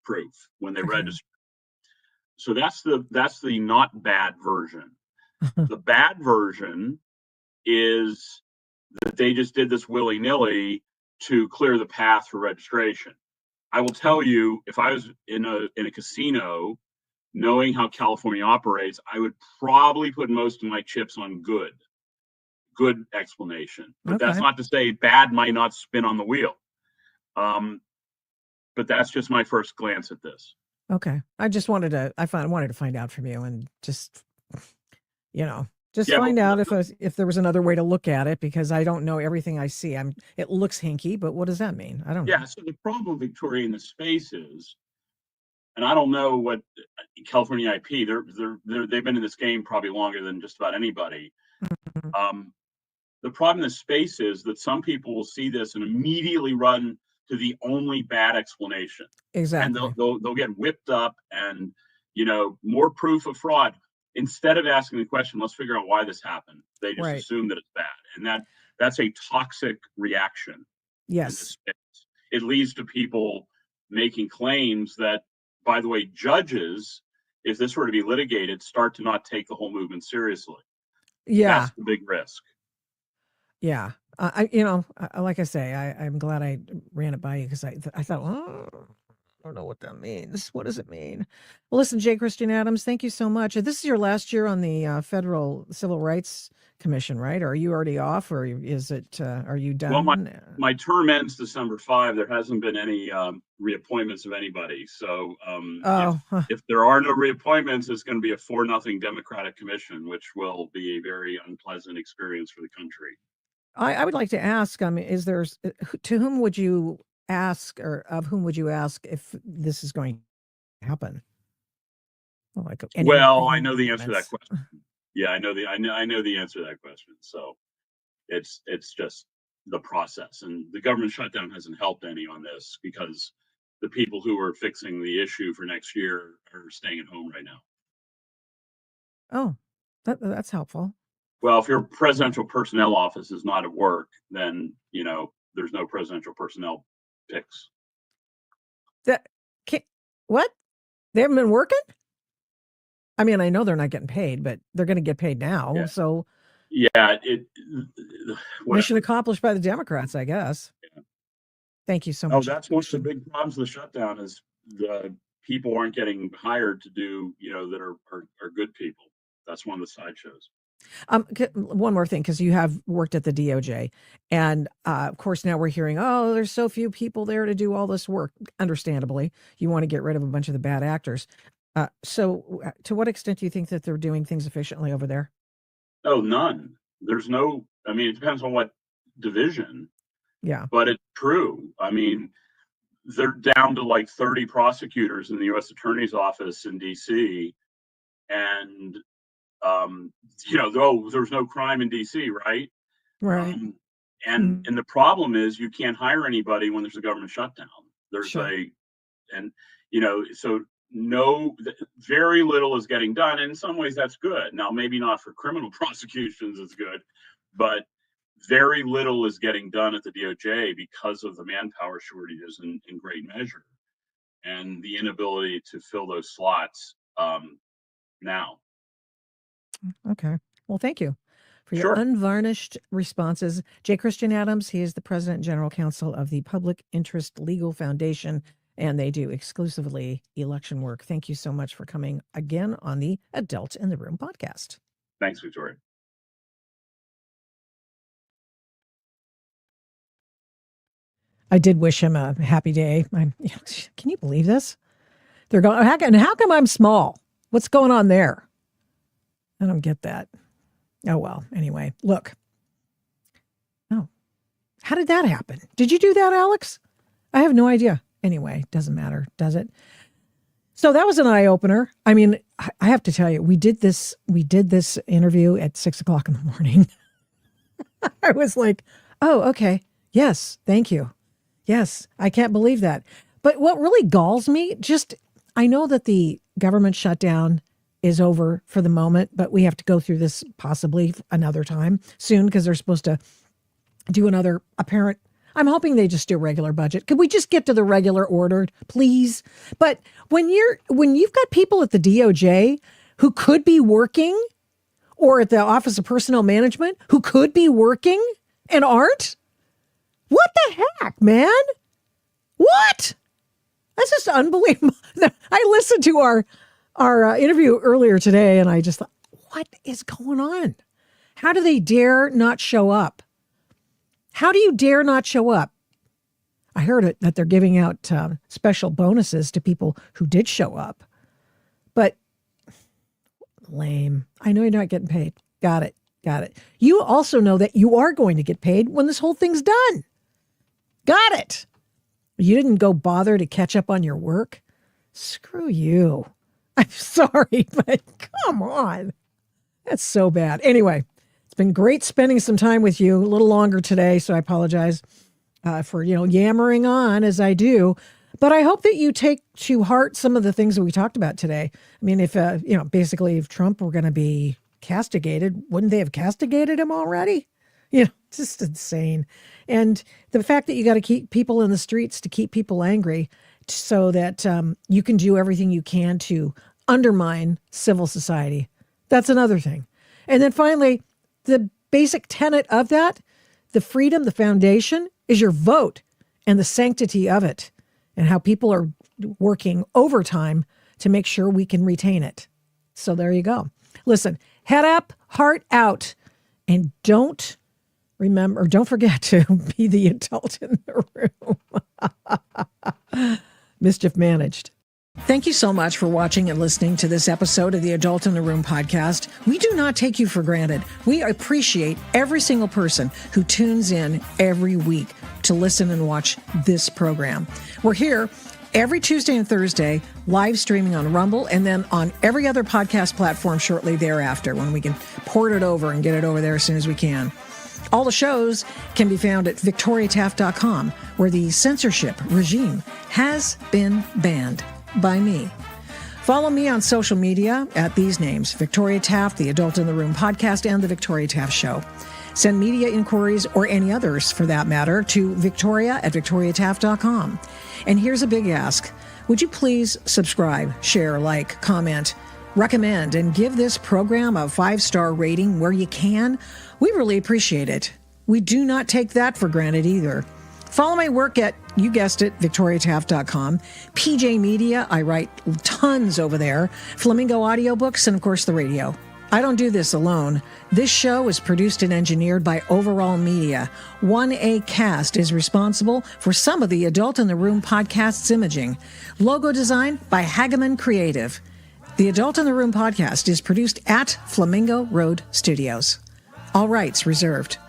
proof when they register. So that's the not bad version. The bad version is that they just did this willy-nilly to clear the path for registration. I will tell you, if I was in a casino, knowing how California operates, I would probably put most of my chips on good explanation. But that's not to say bad might not spin on the wheel. But that's just my first glance at this. Okay. I just wanted to find out from you, and just, just Yeah, find out if there was another way to look at it, because I don't know everything I see. It looks hinky, but what does that mean? I don't know. Yeah, so the problem, Victoria, in the space is, and I don't know what California IP, they've been in this game probably longer than just about anybody. The problem in the space is that some people will see this and immediately run to the only bad explanation. Exactly. And they'll get whipped up and, more proof of fraud. Instead of asking the question, let's figure out why this happened. They just assume that it's bad. And that's a toxic reaction. Yes. It leads to people making claims that, by the way, judges, if this were to be litigated, start to not take the whole movement seriously. Yeah. That's the big risk. Yeah. Like I say, I'm glad I ran it by you, because I thought, well, I don't know what that means. What does it mean? Well, listen, J. Christian Adams, thank you so much. This is your last year on the Federal Civil Rights Commission, right? Or are you already off, or is it? Are you done? Well, my term ends December 5. There hasn't been any reappointments of anybody. So if there are no reappointments, it's going to be a 4-0 Democratic commission, which will be a very unpleasant experience for the country. I would like to ask, to whom would you ask, or of whom would you ask, if this is going to happen? Well, I know the answer to that question. Yeah, I know the answer to that question. So it's just the process, and the government shutdown hasn't helped any on this, because the people who are fixing the issue for next year are staying at home right now. Oh, that's helpful. Well, if your presidential personnel office is not at work, then there's no presidential personnel picks. What? They haven't been working? I mean, I know they're not getting paid, but they're going to get paid now. Yeah. So yeah, mission accomplished by the Democrats, I guess. Yeah. Thank you so much. Oh, that's one of the big problems with the shutdown, is the people aren't getting hired to do, that are good people. That's one of the sideshows. One more thing, because you have worked at the DOJ, and of course now we're hearing, oh, there's so few people there to do all this work. Understandably, you want to get rid of a bunch of the bad actors. So to what extent do you think that they're doing things efficiently over there? Oh, none. There's no, I mean, it depends on what division. Yeah. But it's true. I mean, they're down to like 30 prosecutors in the U.S. Attorney's Office in D.C. And, there's no crime in D.C., right? Right. And the problem is, you can't hire anybody when there's a government shutdown. There's so very little is getting done. And in some ways that's good. Now, maybe not for criminal prosecutions it's good, but very little is getting done at the DOJ because of the manpower shortages in great measure, and the inability to fill those slots now. Okay. Well, thank you. for your Sure. unvarnished responses. J. Christian Adams, he is the President and General Counsel of the Public Interest Legal Foundation, and they do exclusively election work. Thank you so much for coming again on the Adult in the Room podcast. Thanks, Victoria. I did wish him a happy day. Can you believe this? They're going, how come I'm small? What's going on there? I don't get that. Oh, well, anyway, look. Oh, how did that happen? Did you do that, Alex? I have no idea. Anyway, doesn't matter, does it? So that was an eye opener. I mean, I have to tell you, we did this interview at 6:00 in the morning. I was like, oh, okay. Yes. Thank you. Yes. I can't believe that. But what really galls me, I know that the government shutdown is over for the moment, but we have to go through this possibly another time soon because they're supposed to do another apparent. I'm hoping they just do a regular budget. Could we just get to the regular order, please? But when you've got people at the DOJ who could be working, or at the Office of Personnel Management who could be working and aren't, what the heck, man? What? That's just unbelievable. I listened to our interview earlier today, and I just thought, what is going on? How do they dare not show up? How do you dare not show up? I heard that they're giving out special bonuses to people who did show up. But lame. I know you're not getting paid. Got it. You also know that you are going to get paid when this whole thing's done. Got it. You didn't go bother to catch up on your work? Screw you. I'm sorry, but come on. That's so bad. Anyway, it's been great spending some time with you. A little longer today, so I apologize for, yammering on as I do. But I hope that you take to heart some of the things that we talked about today. I mean, if, basically if Trump were going to be castigated, wouldn't they have castigated him already? It's just insane. And the fact that you got to keep people in the streets to keep people angry so that you can do everything you can to undermine civil society. That's another thing. And then finally, the basic tenet of that, the freedom, the foundation, is your vote and the sanctity of it and how people are working overtime to make sure we can retain it. So there you go. Listen, head up, heart out, and don't forget to be the adult in the room. Mischief managed. Thank you so much for watching and listening to this episode of the Adult in the Room podcast. We do not take you for granted. We appreciate every single person who tunes in every week to listen and watch this program. We're here every Tuesday and Thursday, live streaming on Rumble, and then on every other podcast platform shortly thereafter when we can port it over and get it over there as soon as we can. All the shows can be found at victoriataft.com, where the censorship regime has been banned by me. Follow me on social media at these names: Victoria Taft, the Adult in the Room podcast, and the Victoria Taft Show. Send media inquiries, or any others for that matter, to victoria@victoriataft.com. And here's a big ask. Would you please subscribe, share, like, comment, recommend, and give this program a 5-star rating where you can? We really appreciate it. We do not take that for granted either. Follow my work at, you guessed it, victoriataft.com. PJ Media, I write tons over there. Flamingo Audiobooks, and of course the radio. I don't do this alone. This show is produced and engineered by Overall Media. 1A Cast is responsible for some of the Adult in the Room podcast's imaging. Logo design by Hageman Creative. The Adult in the Room podcast is produced at Flamingo Road Studios. All rights reserved.